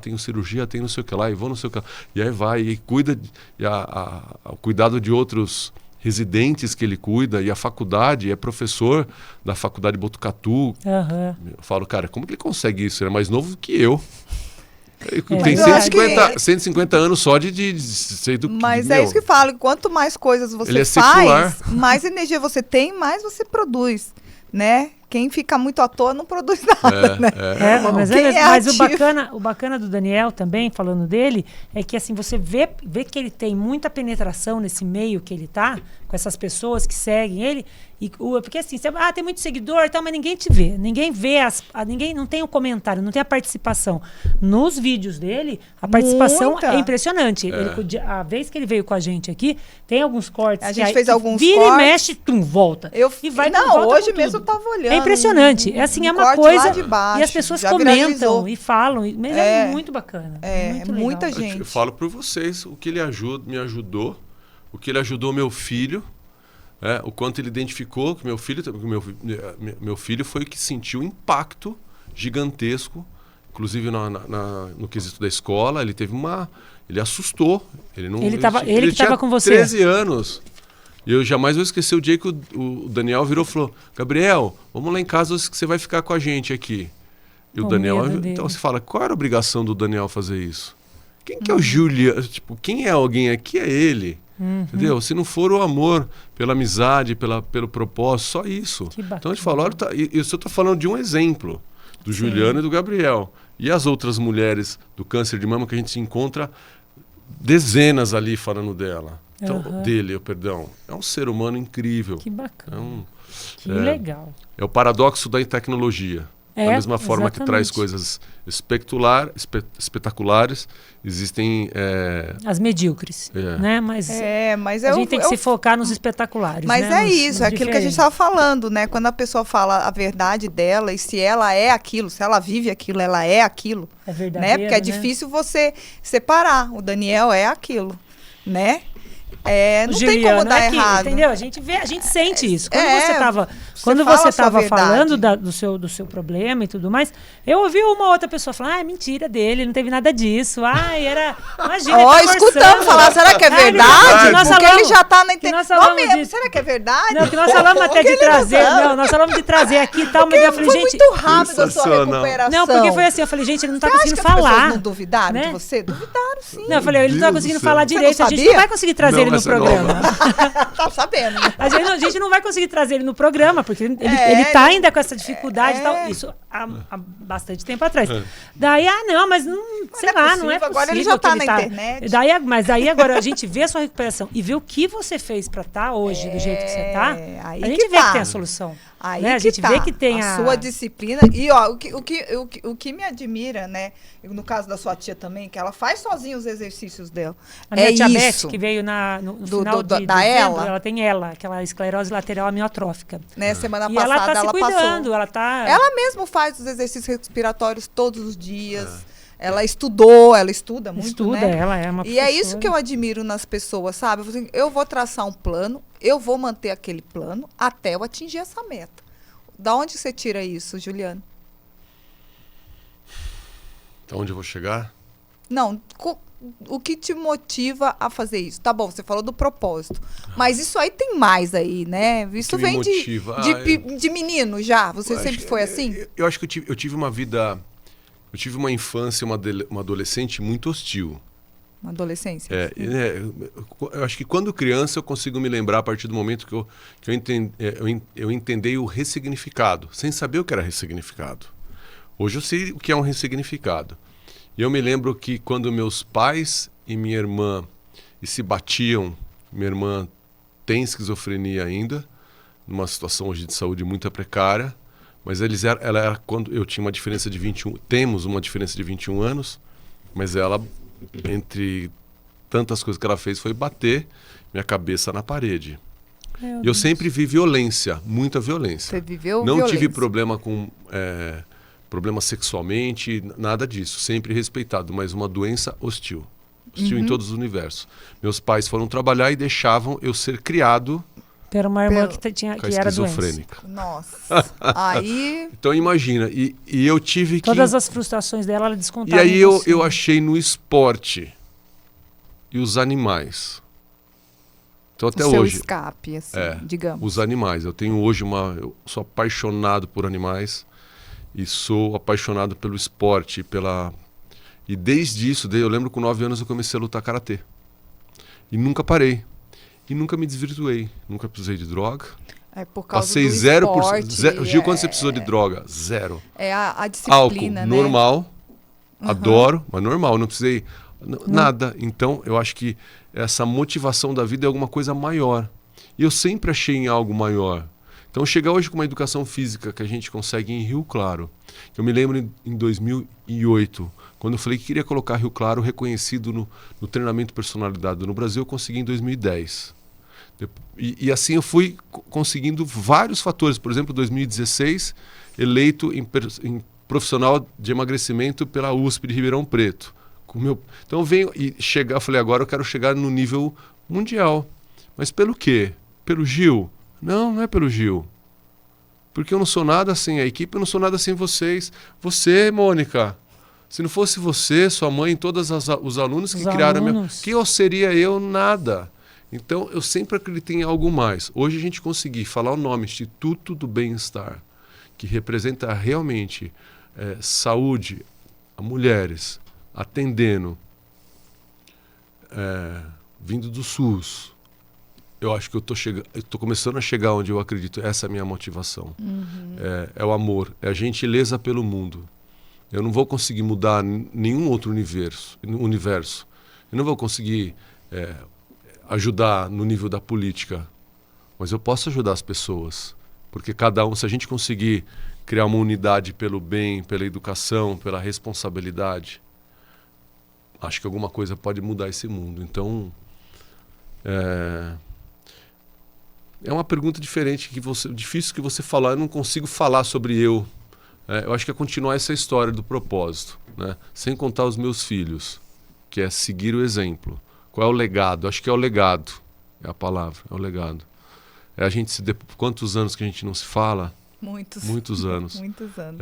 tenho cirurgia, tenho não sei o que lá, e vou não sei o que lá. E aí vai e cuida, o cuidado de outros residentes que ele cuida, e a faculdade, é professor da faculdade de Botucatu. Eu falo, cara, como que ele consegue isso? Ele é mais novo que eu. Tem 150 anos só de ser do Mas é isso que eu falo, quanto mais coisas você faz, mais energia você tem, mais você produz, né? Quem fica muito à toa não produz nada, né? Mas o bacana do Daniel também, falando dele, é que assim, você vê que ele tem muita penetração nesse meio que ele tá, com essas pessoas que seguem ele, porque assim, você, tem muito seguidor e tal, mas ninguém te vê. Ninguém vê, ninguém não tem o comentário, não tem a participação. Nos vídeos dele, a participação é impressionante. A vez que ele veio com a gente aqui, tem alguns cortes. A gente fez alguns vira cortes. E mexe, volta. E vai volta hoje mesmo eu tava olhando. É impressionante. É assim, é uma coisa. Baixo, e as pessoas comentam e falam. Mas é muito bacana. Muita gente. Eu falo para vocês o que ele me ajudou, o que ele ajudou meu filho. O quanto ele identificou que meu filho foi o que sentiu o impacto gigantesco, inclusive no quesito da escola. Ele teve ele assustou. Ele estava com você. 13 anos. E eu jamais vou esquecer o dia que o Daniel virou e falou, Gabriel, vamos lá em casa que você vai ficar com a gente aqui. E o Daniel, então você fala, qual era a obrigação do Daniel fazer isso? Quem que é o Juliano? Tipo, quem é alguém aqui é ele. Entendeu? Se não for o amor, pela amizade, pelo propósito, só isso. Então a gente fala, olha, eu só estou falando de um exemplo, do Juliano e do Gabriel. E as outras mulheres do câncer de mama que a gente encontra dezenas ali falando dela. Então, perdão. É um ser humano incrível. Que bacana. Que legal. É o paradoxo da tecnologia. Da mesma forma que traz coisas espetaculares, existem... as medíocres, né? Mas a gente tem que se focar nos espetaculares. Mas né? Isso, é aquilo que a gente estava falando, né? Quando a pessoa fala a verdade dela e se ela é aquilo, se ela vive aquilo, ela é aquilo. É verdadeiro, né? Porque é difícil você separar. O Daniel é aquilo, né? Não Juliano, tem como dar errado. Entendeu? A gente sente isso. Quando você estava falando do seu problema e tudo mais, eu ouvi uma outra pessoa falar, mentira dele, não teve nada disso. Imagina, escutamos falar, será que é verdade? Porque ele já está na internet. Será que é verdade? Não, que nós falamos até de trazer, nós falamos de trazer aqui e tal, mas eu falei, gente... muito rápido a sua recuperação. Não, porque foi assim, eu falei, gente, ele não está conseguindo falar. As pessoas não duvidaram de você? Duvidaram, sim. Não, eu falei, ele não está conseguindo falar direito, a gente não vai conseguir trazer ele no programa. Tá sabendo. A gente não vai conseguir trazer ele no programa, porque ele tá ainda com essa dificuldade e tal. Isso há bastante tempo atrás. Daí, mas não, sei lá, não é possível. Agora ele já tá na internet. Mas daí agora a gente vê a sua recuperação e vê o que você fez pra estar hoje do jeito que você tá, a gente vê que tem a solução. Aí né? A gente vê que tem a sua disciplina. E o que me admira, né? No caso da sua tia também, que ela faz sozinha os exercícios dela. A minha tia Beth, que veio no final de dezembro, ela tem aquela esclerose lateral amiotrófica. Né? Semana passada ela tá se cuidando, passou. Ela mesma faz os exercícios respiratórios todos os dias. Ela estuda muito, né? Ela é uma professora. E é isso que eu admiro nas pessoas, sabe? Eu vou traçar um plano, eu vou manter aquele plano até eu atingir essa meta. Da onde você tira isso, Juliano? Da onde eu vou chegar? Não, o que te motiva a fazer isso? Tá bom, você falou do propósito, mas isso aí tem mais aí, né? Isso vem de menino já? Você sempre foi assim? Eu acho que eu tive uma vida Eu tive uma infância, uma adolescente muito hostil. Uma adolescência. Eu acho que quando criança eu consigo me lembrar a partir do momento que eu entendei o ressignificado, sem saber o que era ressignificado. Hoje eu sei o que é um ressignificado. E eu me lembro que quando meus pais e minha irmã se batiam, minha irmã tem esquizofrenia ainda, numa situação hoje de saúde muito precária, mas ela era quando eu tinha uma diferença de 21, temos uma diferença de 21 anos, mas ela, entre tantas coisas que ela fez, foi bater minha cabeça na parede. E eu sempre vi violência, muita violência. Você viveu Não violência. tive problema com problema sexualmente, nada disso, sempre respeitado, mas uma doença hostil. Hostil em todos os universos. Meus pais foram trabalhar e deixavam eu ser criado Era uma irmã que era esquizofrênica. doente. Nossa. Aí... Então imagina, e eu tive Todas as frustrações dela, ela descontava. E aí eu achei no esporte e os animais. Então até o seu hoje. escape, assim, digamos. Os animais. Eu tenho hoje eu sou apaixonado por animais e sou apaixonado pelo esporte, E desde isso, eu lembro que com 9 anos eu comecei a lutar karatê. E nunca parei. E nunca me desvirtuei. Nunca precisei de droga. Por causa Passei do 0%. esporte, Gil, quando você precisou de droga? 0. É a disciplina, álcool, né? normal. Adoro, mas normal. Não precisei nada. Então, eu acho que essa motivação da vida é alguma coisa maior. E eu sempre achei em algo maior. Então, chegar hoje com uma educação física que a gente consegue em Rio Claro. Eu me lembro em 2008, quando eu falei que queria colocar Rio Claro reconhecido no treinamento personalizado no Brasil, eu consegui em 2010. E assim eu fui conseguindo vários fatores. Por exemplo, em 2016, eleito em profissional de emagrecimento pela USP de Ribeirão Preto. Então eu venho eu falei, agora eu quero chegar no nível mundial. Mas pelo quê? Pelo Gil? Não é pelo Gil. Porque eu não sou nada sem a equipe, eu não sou nada sem vocês. Você, Mônica, se não fosse você, sua mãe, todos os alunos que criaram a minha... Que eu seria eu? Nada. Então, eu sempre acreditei em algo mais. Hoje a gente conseguir falar o nome Instituto do Bem-Estar, que representa realmente saúde a mulheres, atendendo, vindo do SUS. Eu acho que eu estou começando a chegar onde eu acredito. Essa é a minha motivação. É o amor, é a gentileza pelo mundo. Eu não vou conseguir mudar nenhum outro universo. Eu não vou conseguir ajudar no nível da política, mas eu posso ajudar as pessoas. Porque cada um, se a gente conseguir criar uma unidade pelo bem, pela educação, pela responsabilidade, acho que alguma coisa pode mudar esse mundo. Então, é uma pergunta diferente, difícil que você falar. Eu não consigo falar sobre eu. Eu acho que é continuar essa história do propósito, né? Sem contar os meus filhos, que é seguir o exemplo. Qual é o legado? Acho que é o legado. É a palavra, é o legado. A gente quantos anos que a gente não se fala? Muitos anos. Muitos anos.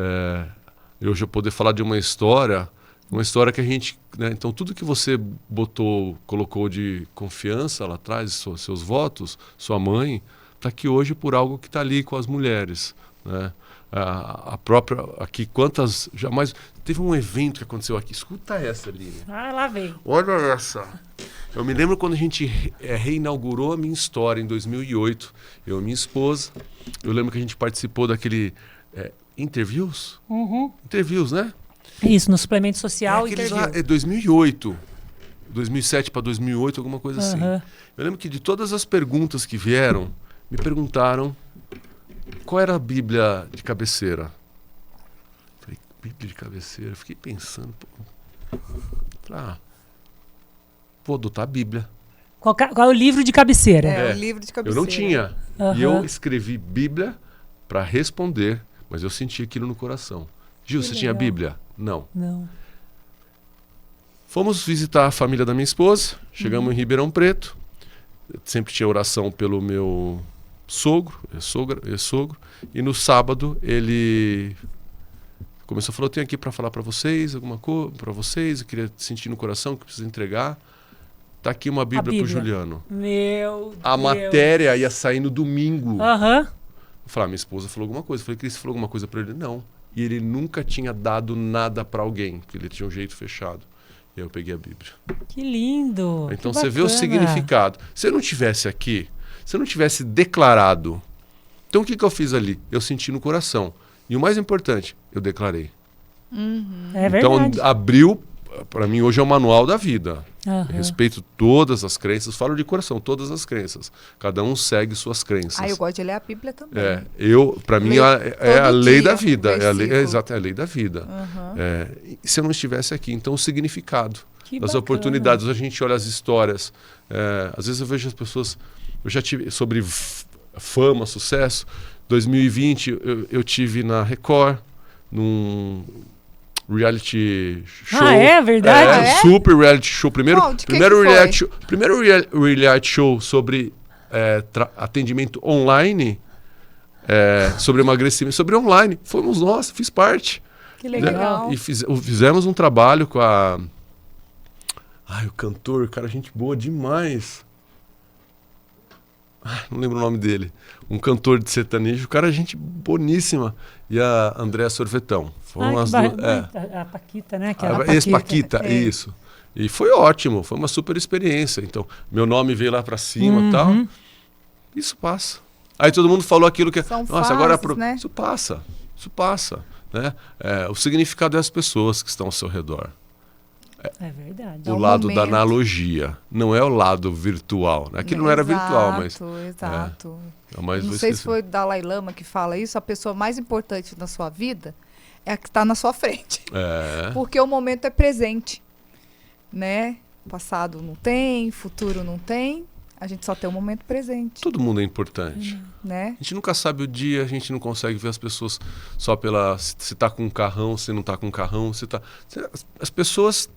Eu já poder falar de uma história que a gente... Né? Então, tudo que você colocou de confiança lá atrás, seus votos, sua mãe, está aqui hoje por algo que está ali com as mulheres. Né? A própria... Aqui, quantas... Jamais... Teve um evento que aconteceu aqui. Escuta essa, Línia. Lá vem. Olha essa. Eu me lembro quando a gente reinaugurou a minha história em 2008. Eu e minha esposa. Eu lembro que a gente participou daquele... interviews? Interviews, né? Isso, no suplemento social. Lá, 2008. 2007 para 2008, alguma coisa assim. Eu lembro que de todas as perguntas que vieram, me perguntaram qual era a Bíblia de cabeceira. Falei, Bíblia de cabeceira? Eu fiquei pensando, vou adotar a Bíblia. Qual é o livro de cabeceira? O livro de cabeceira. Eu não tinha. E eu escrevi Bíblia para responder, mas eu senti aquilo no coração. Gil, você tinha Bíblia? Não. Fomos visitar a família da minha esposa, chegamos em Ribeirão Preto. Eu sempre tinha oração pelo meu sogro, e no sábado ele começou a falar, eu tenho aqui para falar para vocês, alguma coisa para vocês, eu queria sentir no coração que preciso entregar. Tá aqui uma Bíblia pro Juliano. A matéria ia sair no domingo. Eu falei, minha esposa falou alguma coisa. Eu falei, Cris, você falou alguma coisa para ele? Não. e ele nunca tinha dado nada para alguém, porque ele tinha um jeito fechado. E eu peguei a Bíblia. Que lindo! Então que você vê o significado. Se eu não tivesse aqui, se eu não tivesse declarado, então o que eu fiz ali? Eu senti no coração. E o mais importante, eu declarei. É então verdade. abriu, para mim hoje é o manual da vida. Uhum. Respeito todas as crenças, falo de coração, todas as crenças. Cada um segue suas crenças. Eu gosto de ler a Bíblia também. Para mim é a lei da vida. Exato, é a lei da vida. Se eu não estivesse aqui, então o significado Que das bacana. oportunidades. A gente olha as histórias. Às vezes eu vejo as pessoas. Eu já tive sobre fama, sucesso. 2020 eu tive na Record, num reality show. É verdade? Super reality show. Primeiro reality show sobre atendimento online, sobre emagrecimento, sobre online. Fomos nós, fiz parte. Que legal. Né? E fizemos um trabalho com o cantor, cara, gente boa demais. Não lembro o nome dele. Um cantor de sertanejo, cara, gente boníssima. E a Andréa Sorvetão. Foram as duas. A Paquita, né? Ex-Paquita, isso. E foi ótimo, foi uma super experiência. Então, meu nome veio lá pra cima e tal. Isso passa. Aí todo mundo falou aquilo que... São nossa, fases, agora... né? Isso passa. Né? O significado é as pessoas que estão ao seu redor. É verdade. O lado da analogia, não é o lado virtual. Né? Aquilo não era virtual, mas... Exato. Mas não sei se foi o Dalai Lama que fala isso, a pessoa mais importante na sua vida é a que está na sua frente. Porque o momento é presente, né? Passado não tem, futuro não tem, a gente só tem o momento presente. Todo mundo é importante. Né? A gente nunca sabe o dia, a gente não consegue ver as pessoas só pela... Se tá com um carrão, se não tá com um carrão, as pessoas...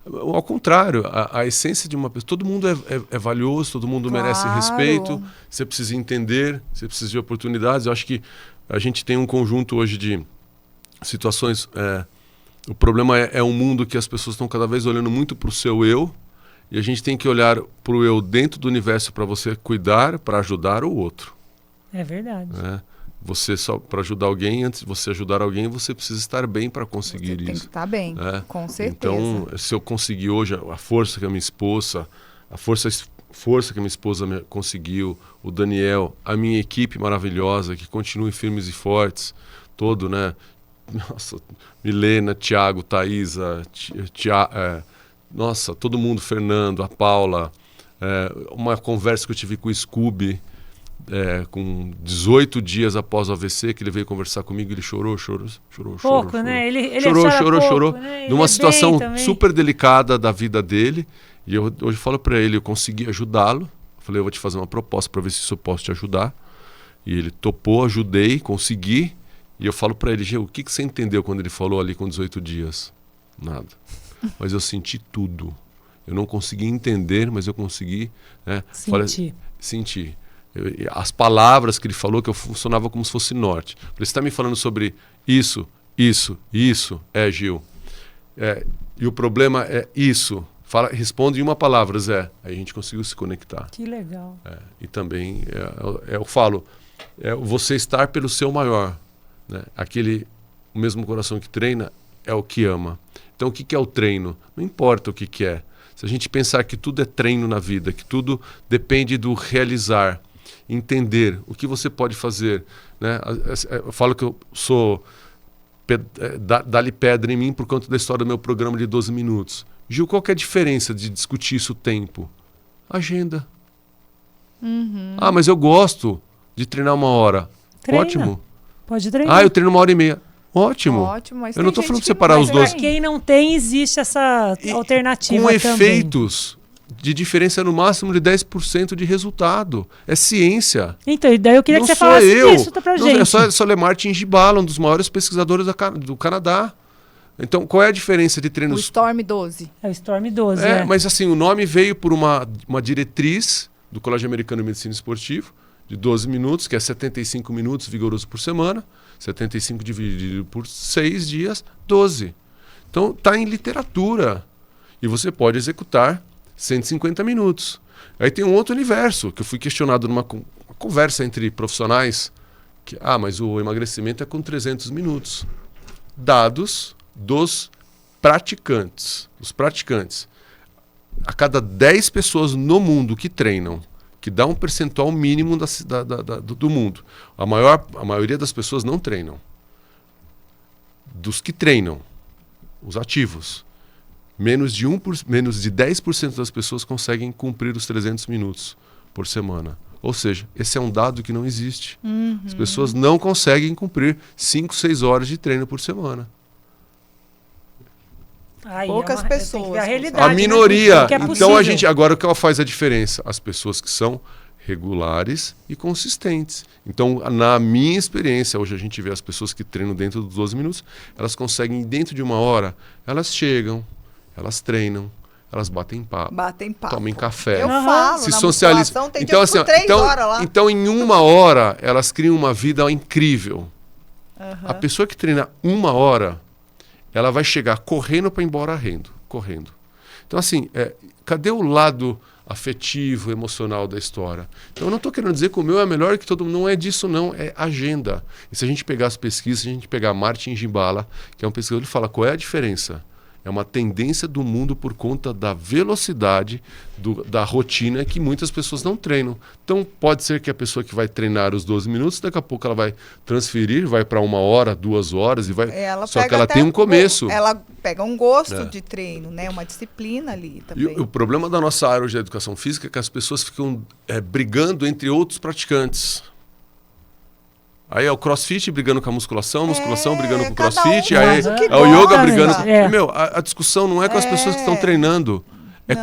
ao contrário, a essência de uma pessoa, todo mundo é valioso, todo mundo merece respeito, você precisa entender, você precisa de oportunidades. Eu acho que a gente tem um conjunto hoje de situações. O problema é um mundo que as pessoas estão cada vez olhando muito para o seu eu, e a gente tem que olhar para o eu dentro do universo para você cuidar, para ajudar o outro. É verdade. Você só para ajudar alguém, antes de você ajudar alguém, você precisa estar bem para conseguir isso. Tem que estar bem, com certeza. Então, se eu conseguir hoje a força que a minha esposa, força que a minha esposa conseguiu, o Daniel, a minha equipe maravilhosa, que continue firmes e fortes, todo, né? Nossa, Milena, Thiago, Thaisa, nossa, todo mundo, Fernando, a Paula, uma conversa que eu tive com o Scooby, com 18 dias após o AVC, que ele veio conversar comigo, ele chorou. Pouco, né? Ele chorou. Né? Numa situação super delicada da vida dele. E eu hoje falo para ele, eu consegui ajudá-lo. Falei, eu vou te fazer uma proposta para ver se eu posso te ajudar. E ele topou, ajudei, consegui. E eu falo para ele, Gê, o que você entendeu quando ele falou ali com 18 dias? Nada. Mas eu senti tudo. Eu não consegui entender, mas eu consegui... Sentir. As palavras que ele falou, que eu funcionava como se fosse norte. Você está me falando sobre isso, Gil. E o problema é isso. Responde em uma palavra, Zé. Aí a gente conseguiu se conectar. Que legal. E também, eu falo, você estar pelo seu maior. Né? O mesmo coração que treina é o que ama. Então, o que é o treino? Não importa o que é. Se a gente pensar que tudo é treino na vida, que tudo depende do realizar, entender o que você pode fazer. Né? Eu falo que eu sou... Dá-lhe pedra em mim por conta da história do meu programa de 12 minutos. Gil, qual que é a diferença de discutir isso o tempo? Agenda. Mas eu gosto de treinar 1 hora. Treina. Ótimo. Pode treinar. Eu treino 1h30. Ótimo. Mas eu não estou falando para separar os dois. Para quem não tem, existe essa alternativa com também. Efeitos de diferença no máximo de 10% de resultado. É ciência. Então, e daí eu queria que você falasse disso pra gente. É só Lemar Tingimbala, um dos maiores pesquisadores do Canadá. Então, qual é a diferença de treinos... O Storm 12. É o Storm 12, Mas assim, o nome veio por uma diretriz do Colégio Americano de Medicina Esportiva, de 12 minutos, que é 75 minutos vigoroso por semana, 75 dividido por 6 dias, 12. Então, está em literatura. E você pode executar 150 minutos. Aí tem um outro universo, que eu fui questionado numa conversa entre profissionais Mas o emagrecimento é com 300 minutos. Dados dos praticantes. Os praticantes. A cada 10 pessoas no mundo que treinam, que dá um percentual mínimo do mundo, a maioria das pessoas não treinam. Dos que treinam, os ativos, menos de 10% das pessoas conseguem cumprir os 300 minutos por semana. Ou seja, esse é um dado que não existe. As pessoas não conseguem cumprir 5, 6 horas de treino por semana. Poucas pessoas. A minoria. Né? Então agora o que ela faz a diferença? As pessoas que são regulares e consistentes. Então, na minha experiência, hoje a gente vê as pessoas que treinam dentro dos 12 minutos, elas conseguem, dentro de 1 hora, elas chegam, elas treinam, elas batem papo. Tomem café. Eu falo, se socializam. Então, assim, 3 horas lá. Então, em 1 hora, elas criam uma vida incrível. A pessoa que treina 1 hora, ela vai chegar correndo para ir embora correndo. Então, assim, cadê o lado afetivo, emocional da história? Então, eu não estou querendo dizer que o meu é melhor que todo mundo. Não é disso, não. É agenda. E se a gente pegar as pesquisas, se a gente pegar Martin Gimbala, que é um pesquisador, ele fala qual é a diferença. É uma tendência do mundo por conta da velocidade da rotina que muitas pessoas não treinam. Então, pode ser que a pessoa que vai treinar os 12 minutos, daqui a pouco ela vai transferir, vai para 1 hora, 2 horas, e vai. Só que ela tem um começo. Ela pega um gosto de treino, né? Uma disciplina ali também. E o problema da nossa área de educação física é que as pessoas ficam brigando entre outros praticantes. Aí é o crossfit brigando com a musculação brigando com o crossfit, aí é o yoga brigando com... a discussão não é com as pessoas que estão treinando,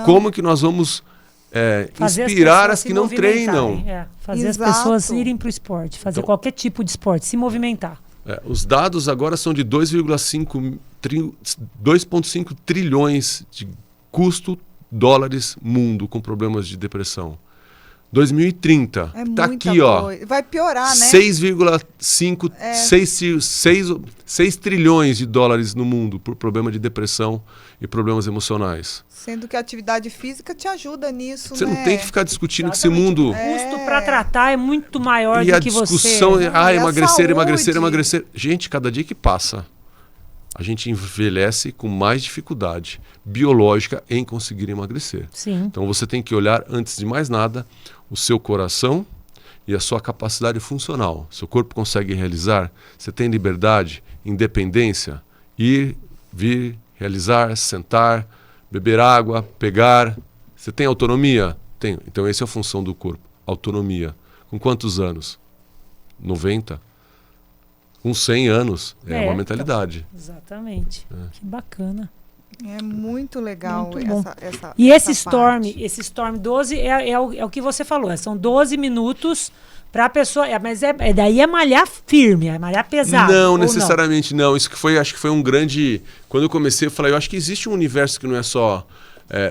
como que nós vamos inspirar as que não treinam. Fazer as pessoas irem para o esporte, fazer qualquer tipo de esporte, se movimentar. Os dados agora são de 2,5 trilhões de custo dólares mundo com problemas de depressão. 2030, tá aqui, ó. Vai piorar, né? 6 trilhões de dólares no mundo por problema de depressão e problemas emocionais. Sendo que a atividade física te ajuda nisso, Você não tem que ficar discutindo que esse mundo... O custo para tratar é muito maior do que você... E a discussão emagrecer. Gente, cada dia que passa, a gente envelhece com mais dificuldade biológica em conseguir emagrecer. Sim. Então você tem que olhar, antes de mais nada, o seu coração e a sua capacidade funcional. Seu corpo consegue realizar? Você tem liberdade, independência, ir, vir, realizar, sentar, beber água, pegar. Você tem autonomia? Tem. Então essa é a função do corpo, autonomia. Com quantos anos? 90? Com 100 anos. É uma mentalidade. Exatamente. Que bacana. É muito legal essa E esse Storm 12 é o que você falou. São 12 minutos para a pessoa. Mas daí é malhar firme, é malhar pesado. Não, necessariamente não. Isso que foi, acho que foi um grande. Quando eu comecei, eu falei, eu acho que existe um universo que não é só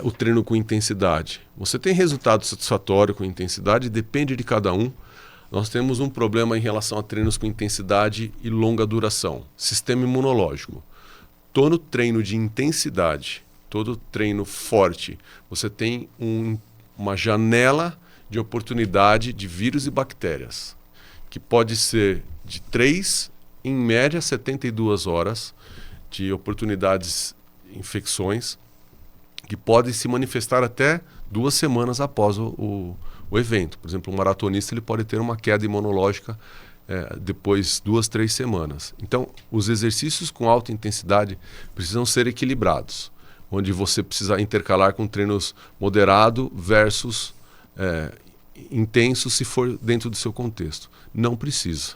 o treino com intensidade. Você tem resultado satisfatório com intensidade, depende de cada um. Nós temos um problema em relação a treinos com intensidade e longa duração. Sistema imunológico. Todo treino de intensidade, todo treino forte, você tem uma janela de oportunidade de vírus e bactérias, que pode ser de 3, em média, 72 horas de oportunidades, infecções, que podem se manifestar até 2 semanas após o evento. Por exemplo, um maratonista ele pode ter uma queda imunológica depois 2, 3 semanas. Então, os exercícios com alta intensidade precisam ser equilibrados, onde você precisa intercalar com treinos moderado versus intenso, se for dentro do seu contexto. Não precisa.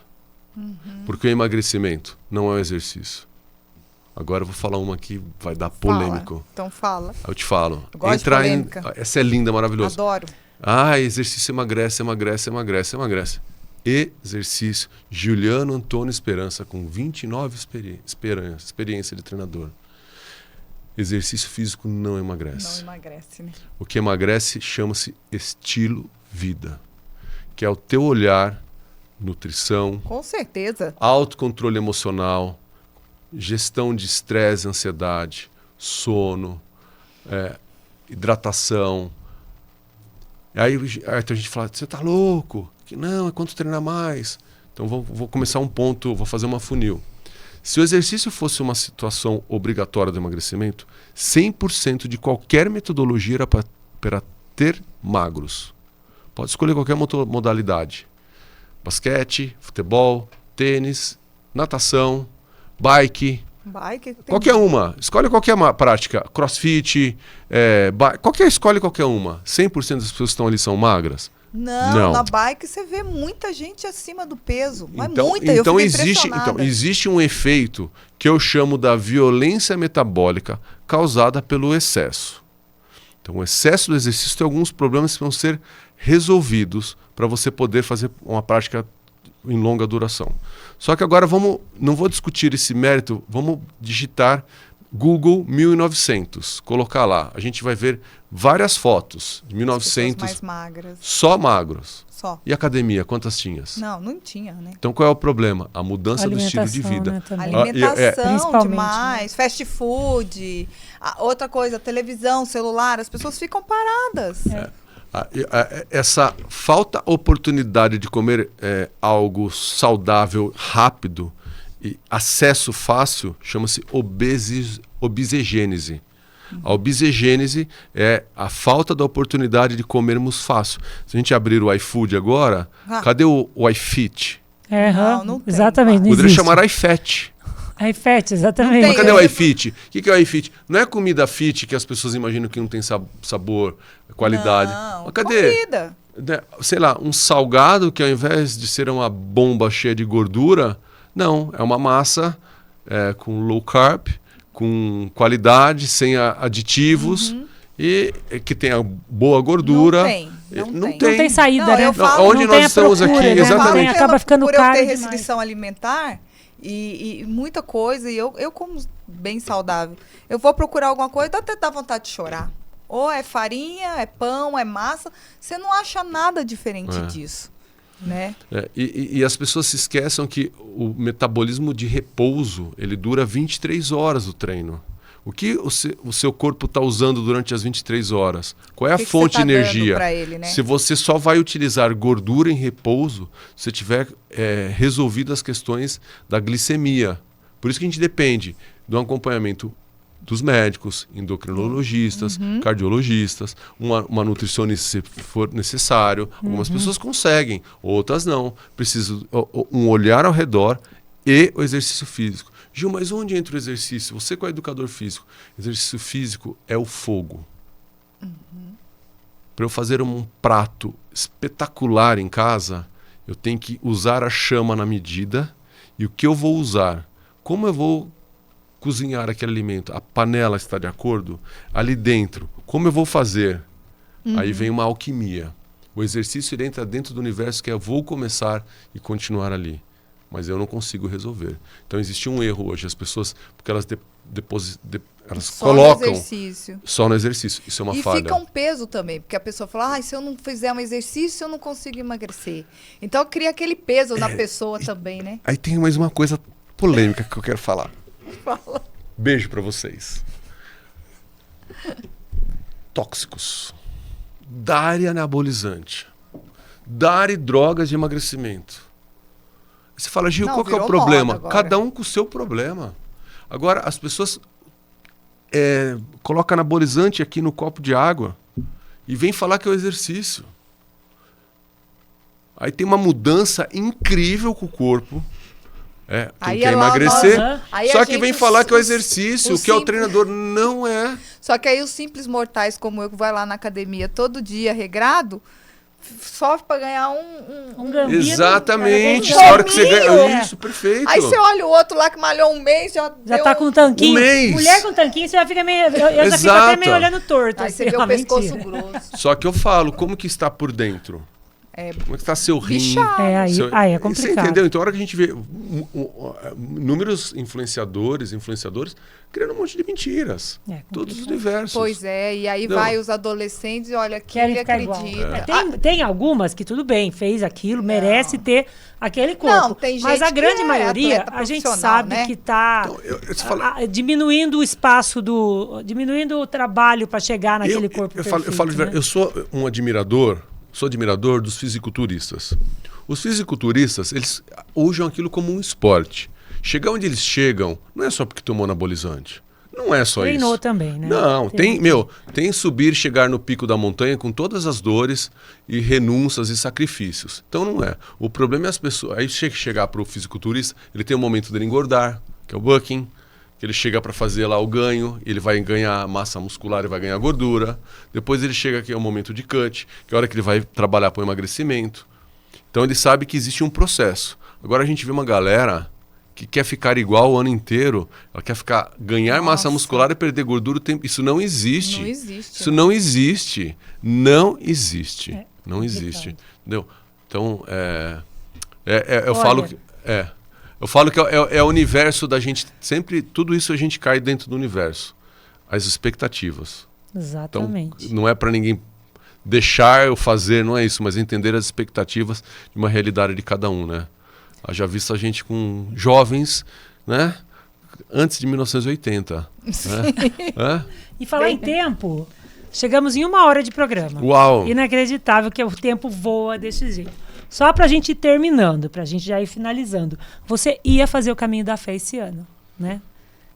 Porque o emagrecimento não é um exercício. Agora eu vou falar uma que vai dar polêmico. Então fala. Eu te falo. Eu gosto de polêmica. Essa é linda, maravilhosa. Adoro. Exercício emagrece. Exercício. Juliano Antônio Esperança, com 29 experiência de treinador. Exercício físico não emagrece. Não emagrece, né? O que emagrece chama-se estilo vida, que é o teu olhar, nutrição, com certeza, autocontrole emocional, gestão de estresse, ansiedade, sono, hidratação. Aí a gente fala, você tá louco? Que não, é quanto treinar mais. Então vou começar um ponto, vou fazer uma funil. Se o exercício fosse uma situação obrigatória do emagrecimento, 100% de qualquer metodologia era para ter magros. Pode escolher qualquer modalidade. Basquete, futebol, tênis, natação, bike. Qualquer uma. Escolhe qualquer prática. Crossfit, escolhe qualquer uma. 100% das pessoas que estão ali são magras? Não, na bike você vê muita gente acima do peso. Mas então, muita, então eu fico impressionada. Então, existe um efeito que eu chamo da violência metabólica causada pelo excesso. Então, o excesso do exercício tem alguns problemas que vão ser resolvidos para você poder fazer uma prática em longa duração. Só que agora não vou discutir esse mérito, vamos digitar Google 1900, colocar lá. A gente vai ver várias fotos de 1900. Mais magras. Só magros. Só. E academia, quantas tinhas? Não tinha, né? Então qual é o problema? A mudança do estilo de vida. Né, alimentação demais, né? Fast food, outra coisa, televisão, celular, as pessoas ficam paradas. Essa falta oportunidade de comer algo saudável, rápido, e acesso fácil, chama-se obesogênese. A obesogênese é a falta da oportunidade de comermos fácil. Se a gente abrir o iFood agora, cadê o iFit? Não tem. Exatamente. Não Poderia existe. chamar iFat. iFat, exatamente. Mas cadê o iFit? O que é o iFit? Não é comida fit que as pessoas imaginam que não tem sabor, qualidade. Não, mas cadê? Comida. Sei lá, um salgado que ao invés de ser uma bomba cheia de gordura, não, é uma massa com low carb, com qualidade, sem aditivos e que tenha boa gordura. Não tem saída, né? Onde nós estamos aqui, né? exatamente. Acaba ficando caro Por eu ter demais. restrição alimentar e muita coisa, e eu como bem saudável, eu vou procurar alguma coisa, até dá vontade de chorar. Ou é farinha, é pão, é massa, você não acha nada diferente disso. Né? E as pessoas se esquecem que o metabolismo de repouso ele dura 23 horas o treino. O que o seu corpo está usando durante as 23 horas? Qual é a fonte de energia? Ele, né? Se você só vai utilizar gordura em repouso, se tiver resolvido as questões da glicemia. Por isso que a gente depende do acompanhamento dos médicos, endocrinologistas, cardiologistas, uma nutricionista se for necessário. Algumas pessoas conseguem, outras não. Precisa um olhar ao redor e o exercício físico. Gil, mas onde entra o exercício? Você que é educador físico. Exercício físico é o fogo. Para eu fazer um prato espetacular em casa, eu tenho que usar a chama na medida. E o que eu vou usar? Como eu vou cozinhar aquele alimento? A panela está de acordo? Ali dentro, como eu vou fazer? Aí vem uma alquimia. O exercício ele entra dentro do universo que é eu vou começar e continuar ali. Mas eu não consigo resolver. Então existe um erro hoje. As pessoas, porque elas elas colocam só no exercício. Isso é uma falha. E fica um peso também, porque a pessoa fala, se eu não fizer um exercício, eu não consigo emagrecer. Então cria aquele peso na pessoa também, né? Aí tem mais uma coisa polêmica que eu quero falar. Fala. Beijo pra vocês. Tóxicos. Dar anabolizante. Dar drogas de emagrecimento. Você fala, Gil, qual que é o problema? Cada um com o seu problema. Agora, as pessoas colocam anabolizante aqui no copo de água e vem falar que é o exercício. Aí tem uma mudança incrível com o corpo. Quem quer emagrecer, só que vem falar que é o exercício, que é o treinador. Não é. Só que aí os simples mortais como eu, que vai lá na academia todo dia regrado, sofre para ganhar um gambito. Exatamente. A hora que você ganha. Isso, perfeito. Aí você olha o outro lá que malhou um mês, já tá com um tanquinho. Um mês. Mulher com tanquinho, você já fica meio. Eu já fico até meio olhando torto. Aí você vê o pescoço grosso. Só que eu falo, como que está por dentro? Como é que está seu rim? Aí é complicado. Você entendeu? Então, a hora que a gente vê inúmeros influenciadores criando um monte de mentiras. Todos os diversos. Pois e aí vai os adolescentes e olha, que ele acredita. Tem algumas que tudo bem, fez aquilo, merece ter aquele corpo. Não, tem gente mas a grande maioria, a gente sabe que está diminuindo o espaço diminuindo o trabalho para chegar naquele corpo perfeito. Eu sou um admirador. Sou admirador dos fisiculturistas. Os fisiculturistas, eles usam aquilo como um esporte. Chegar onde eles chegam, não é só porque tomou anabolizante. Não é só Treinou isso. também, né? Não, tem subir, chegar no pico da montanha com todas as dores e renúncias e sacrifícios. Então não é. O problema é as pessoas. Aí chegar para o fisiculturista, ele tem um momento dele engordar, que é o bucking, que ele chega para fazer lá o ganho, ele vai ganhar massa muscular e vai ganhar gordura. Depois ele chega aqui ao momento de cut, que é a hora que ele vai trabalhar para o emagrecimento. Então ele sabe que existe um processo. Agora a gente vê uma galera que quer ficar igual o ano inteiro, ela quer ganhar massa muscular e perder gordura o tempo. Isso não existe. Não existe. Isso não existe. Não existe. Não existe. Entendeu? Então, eu falo que é o universo da gente. Sempre, tudo isso a gente cai dentro do universo. As expectativas. Exatamente. Então, não é para ninguém deixar eu fazer, não é isso, mas entender as expectativas de uma realidade de cada um, né? Já visto a gente com jovens, né? Antes de 1980. Né? E falar em tempo, chegamos em 1 hora de programa. Uau! Inacreditável que o tempo voa desse jeito. Só pra gente ir terminando, pra gente já ir finalizando. Você ia fazer o Caminho da Fé esse ano, né?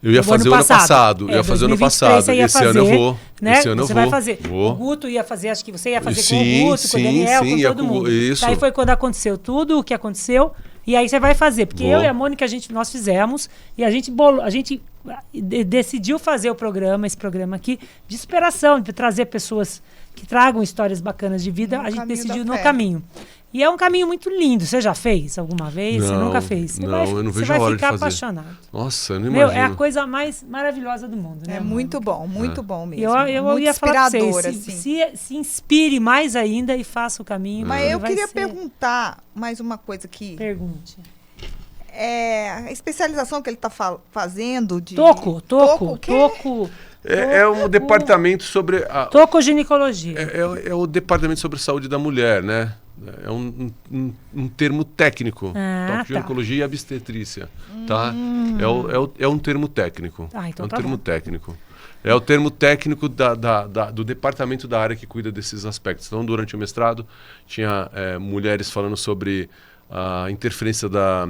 Eu ia fazer o ano passado. Eu ia fazer o ano passado. Esse ano eu vou. Né? Esse ano você eu vai vou. fazer. Vou. O Guto ia fazer, acho que você ia fazer Sim, com o Guto, com o Daniel, com todo mundo. Isso. Aí foi quando aconteceu tudo o que aconteceu. E aí você vai fazer. Porque eu e a Mônica, nós fizemos. E a gente decidiu fazer esse programa aqui, de inspiração, de trazer pessoas que tragam histórias bacanas de vida. A gente decidiu no caminho. E é um caminho muito lindo. Você já fez alguma vez? Você nunca fez? Eu não vejo a hora de fazer. Você vai ficar apaixonado. Nossa, eu não imagino. É a coisa mais maravilhosa do mundo, né? É muito bom mesmo. Eu ia falar pra vocês, assim. se inspire mais ainda e faça o caminho. Mas eu queria perguntar mais uma coisa aqui. Pergunte. A especialização que ele está fazendo de... Toco. É um departamento sobre... Tocoginecologia. É o departamento sobre a saúde da mulher, né? É um termo técnico. Tocoginecologia e obstetrícia. Tá? É um termo técnico. Então é um termo técnico. É o termo técnico do departamento da área que cuida desses aspectos. Então, durante o mestrado, tinha mulheres falando sobre a interferência da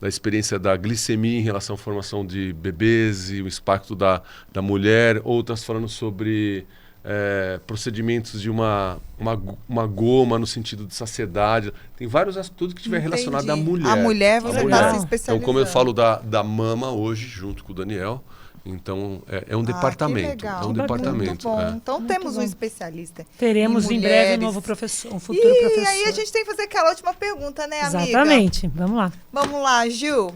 experiência da glicemia em relação à formação de bebês e o impacto da mulher. Outras falando sobre procedimentos de uma goma no sentido de saciedade. Tem vários tudo que estiver relacionado à mulher. A mulher você está se especializando. Então, como eu falo da mama hoje, junto com o Daniel, então é um departamento. É um departamento. Muito bom. Então temos um especialista. Teremos em breve um novo professor, um futuro professor. E aí a gente tem que fazer aquela última pergunta, né, amiga? Exatamente. Vamos lá. Vamos lá, Gil.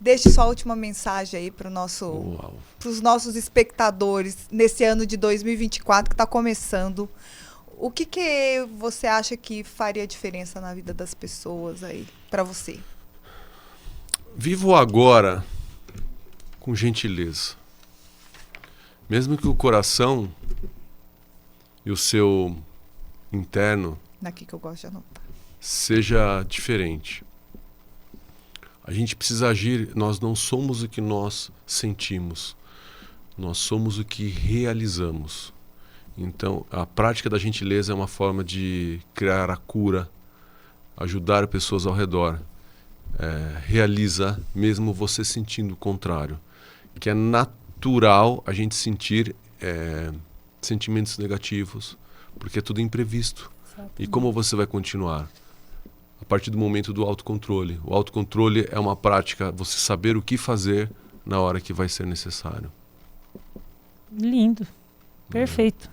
Deixe sua última mensagem aí para os nossos espectadores nesse ano de 2024 que está começando. O que você acha que faria diferença na vida das pessoas aí, para você? Vivo agora com gentileza. Mesmo que o coração e o seu interno daqui que eu gosto de anotar, seja diferente. A gente precisa agir, nós não somos o que nós sentimos, nós somos o que realizamos. Então, a prática da gentileza é uma forma de criar a cura, ajudar pessoas ao redor. Realiza mesmo você sentindo o contrário. Que é natural a gente sentir sentimentos negativos, porque é tudo imprevisto. Exatamente. E como você vai continuar? A partir do momento do autocontrole. O autocontrole é uma prática, você saber o que fazer na hora que vai ser necessário. Lindo. Perfeito.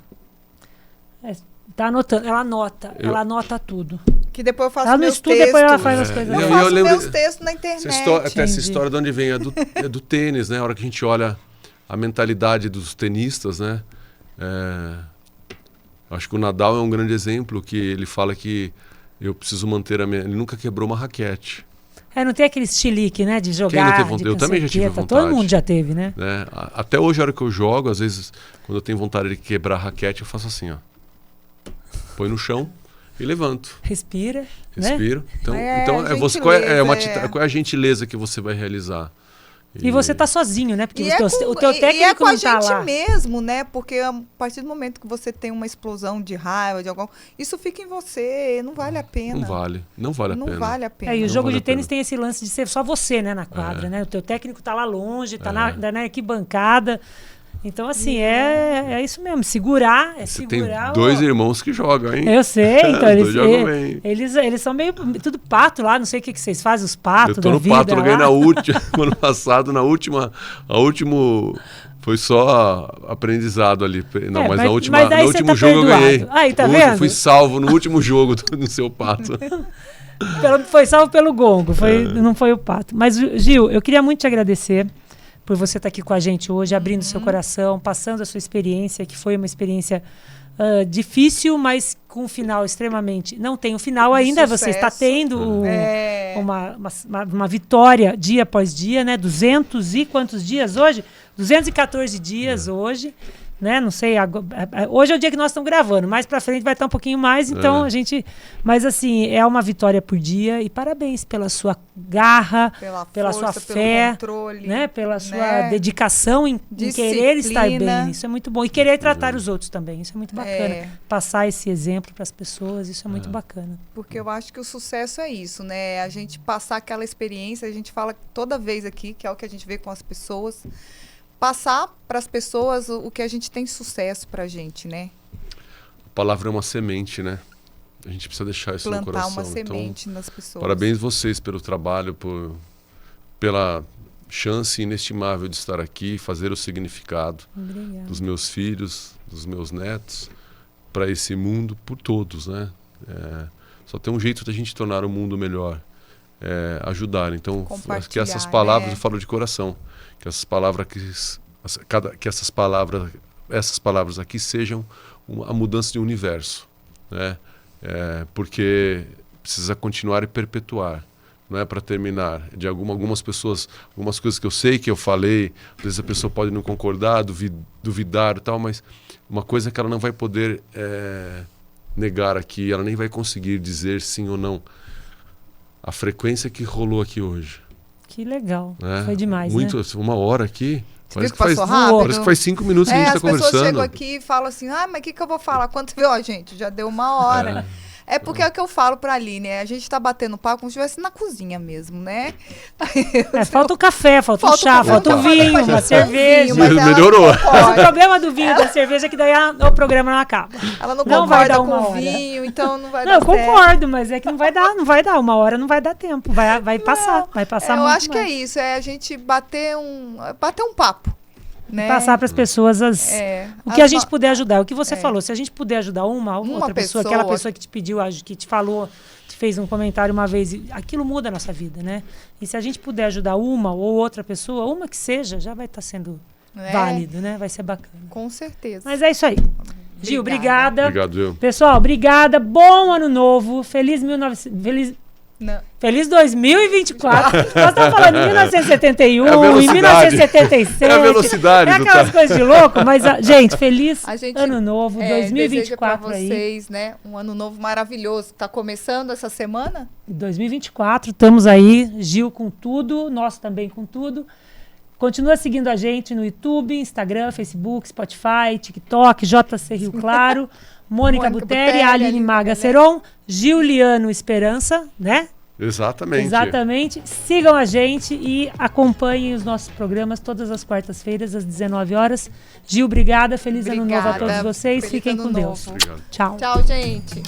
Tá anotando, ela anota tudo. Que depois eu faço ela meus textos. Depois ela faz as coisas. Eu faço meus textos na internet. Até essa história de onde vem é do tênis, né? A hora que a gente olha a mentalidade dos tenistas, né? Acho que o Nadal é um grande exemplo, que ele fala que eu preciso manter ele nunca quebrou uma raquete. Não tem aquele estilique, né? De jogar. Eu também já tive vontade. Todo mundo já teve, né? Até hoje, a hora que eu jogo, às vezes, quando eu tenho vontade de quebrar a raquete, eu faço assim, ó. Põe no chão e levanto. Respiro. Né? Então qual é a gentileza que você vai realizar? E você tá sozinho, né? Porque o teu técnico e é com não a tá gente lá. mesmo, né? Porque a partir do momento que você tem uma explosão de raiva, isso fica em você, não vale a pena. Não vale a pena. Não vale a pena. E o Não jogo vale de a pena. tênis tem esse lance de ser só você, né, na quadra, né? O teu técnico tá lá longe, tá na arquibancada. Então, assim, é isso mesmo. Segurar, Você segurar. tem 2 irmãos que jogam, hein? Eu sei, então eles são meio tudo pato lá, não sei o que vocês fazem, os patos. Eu tô no vida, pato, eu ganhei lá. na última, ano passado, a último foi só aprendizado ali. Não, mas no último tá jogo perdoado. eu ganhei. Aí, tá Hoje vendo? eu fui salvo no último jogo do seu pato. Foi salvo pelo gongo, não foi o pato. Mas, Gil, eu queria muito te agradecer por você estar aqui com a gente hoje, abrindo seu coração, passando a sua experiência, que foi uma experiência difícil, mas com um final extremamente... Não tem um final ainda, sucesso. Você está tendo uma vitória dia após dia, né? 200 e quantos dias hoje? 214 dias hoje, né? Não sei, hoje é o dia que nós estamos gravando, mais pra frente vai estar um pouquinho mais, então a gente... Mas assim, é uma vitória por dia e parabéns pela sua garra, pela sua fé, controle, né? Pela sua dedicação em querer estar bem, isso é muito bom. E querer tratar os outros também, isso é muito bacana. Passar esse exemplo para as pessoas, isso é muito bacana. Porque eu acho que o sucesso é isso, né? A gente passar aquela experiência, a gente fala toda vez aqui, que é o que a gente vê com as pessoas, passar para as pessoas o que a gente tem sucesso pra gente, né? A palavra é uma semente, né? A gente precisa deixar isso no coração. Plantar uma semente nas pessoas. Parabéns vocês pelo trabalho, pela chance inestimável de estar aqui, fazer o significado dos meus filhos, dos meus netos, para esse mundo, por todos, né? Só tem um jeito da gente tornar o mundo melhor, ajudar. Então, que essas palavras, eu falo de coração, que essas palavras aqui sejam a mudança de universo, né? Porque precisa continuar e perpetuar, não é para terminar. De algumas pessoas, algumas coisas que eu sei que eu falei, às vezes a pessoa pode não concordar, duvidar e tal, mas uma coisa que ela não vai poder negar aqui, ela nem vai conseguir dizer sim ou não. A frequência que rolou aqui hoje. Que legal, foi demais, muito, né? 1 hora aqui. Parece que faz 5 minutos que a gente está conversando. As pessoas chegam aqui e falam assim, mas o que eu vou falar? Quanto viu, gente? Já deu 1 hora. É porque é o que eu falo pra Aline, a gente tá batendo papo como se estivesse na cozinha mesmo, né? Falta o café, falta o chá, falta o vinho, uma cerveja. Melhorou. Mas o problema do vinho e da cerveja é que daí o programa não acaba. Ela não vai dar com vinho, então não vai dar certo. Eu concordo, mas é que não vai dar 1 hora, não vai dar tempo, vai passar muito eu acho mais. que é isso, a gente bater um papo. Né? Passar para as pessoas o que a gente puder ajudar. O que você falou, se a gente puder ajudar uma outra pessoa, aquela pessoa que te pediu, que te falou, te fez um comentário uma vez, aquilo muda a nossa vida, né? E se a gente puder ajudar uma ou outra pessoa, uma que seja, já vai estar sendo válido, né? Vai ser bacana. Com certeza. Mas é isso aí. Gil, obrigada. Obrigado, Gil. Pessoal, obrigada. Bom ano novo. Feliz 2024. Nós estamos falando em 1971, em 1976. É a velocidade. É aquelas coisas de louco, mas, gente, feliz ano novo, 2024 pra vocês, né? Um ano novo maravilhoso. Tá começando essa semana? 2024, estamos aí, Gil com tudo, nós também com tudo. Continua seguindo a gente no YouTube, Instagram, Facebook, Spotify, TikTok, JC Rio Claro, Mônica Buteri, Aline Maga Seron, Giuliano Esperança, né? Exatamente. Sigam a gente e acompanhem os nossos programas todas as quartas-feiras, às 19 horas. Gil, obrigada. Feliz ano novo a todos vocês. Fiquem com Deus. Obrigado. Tchau. Tchau, gente.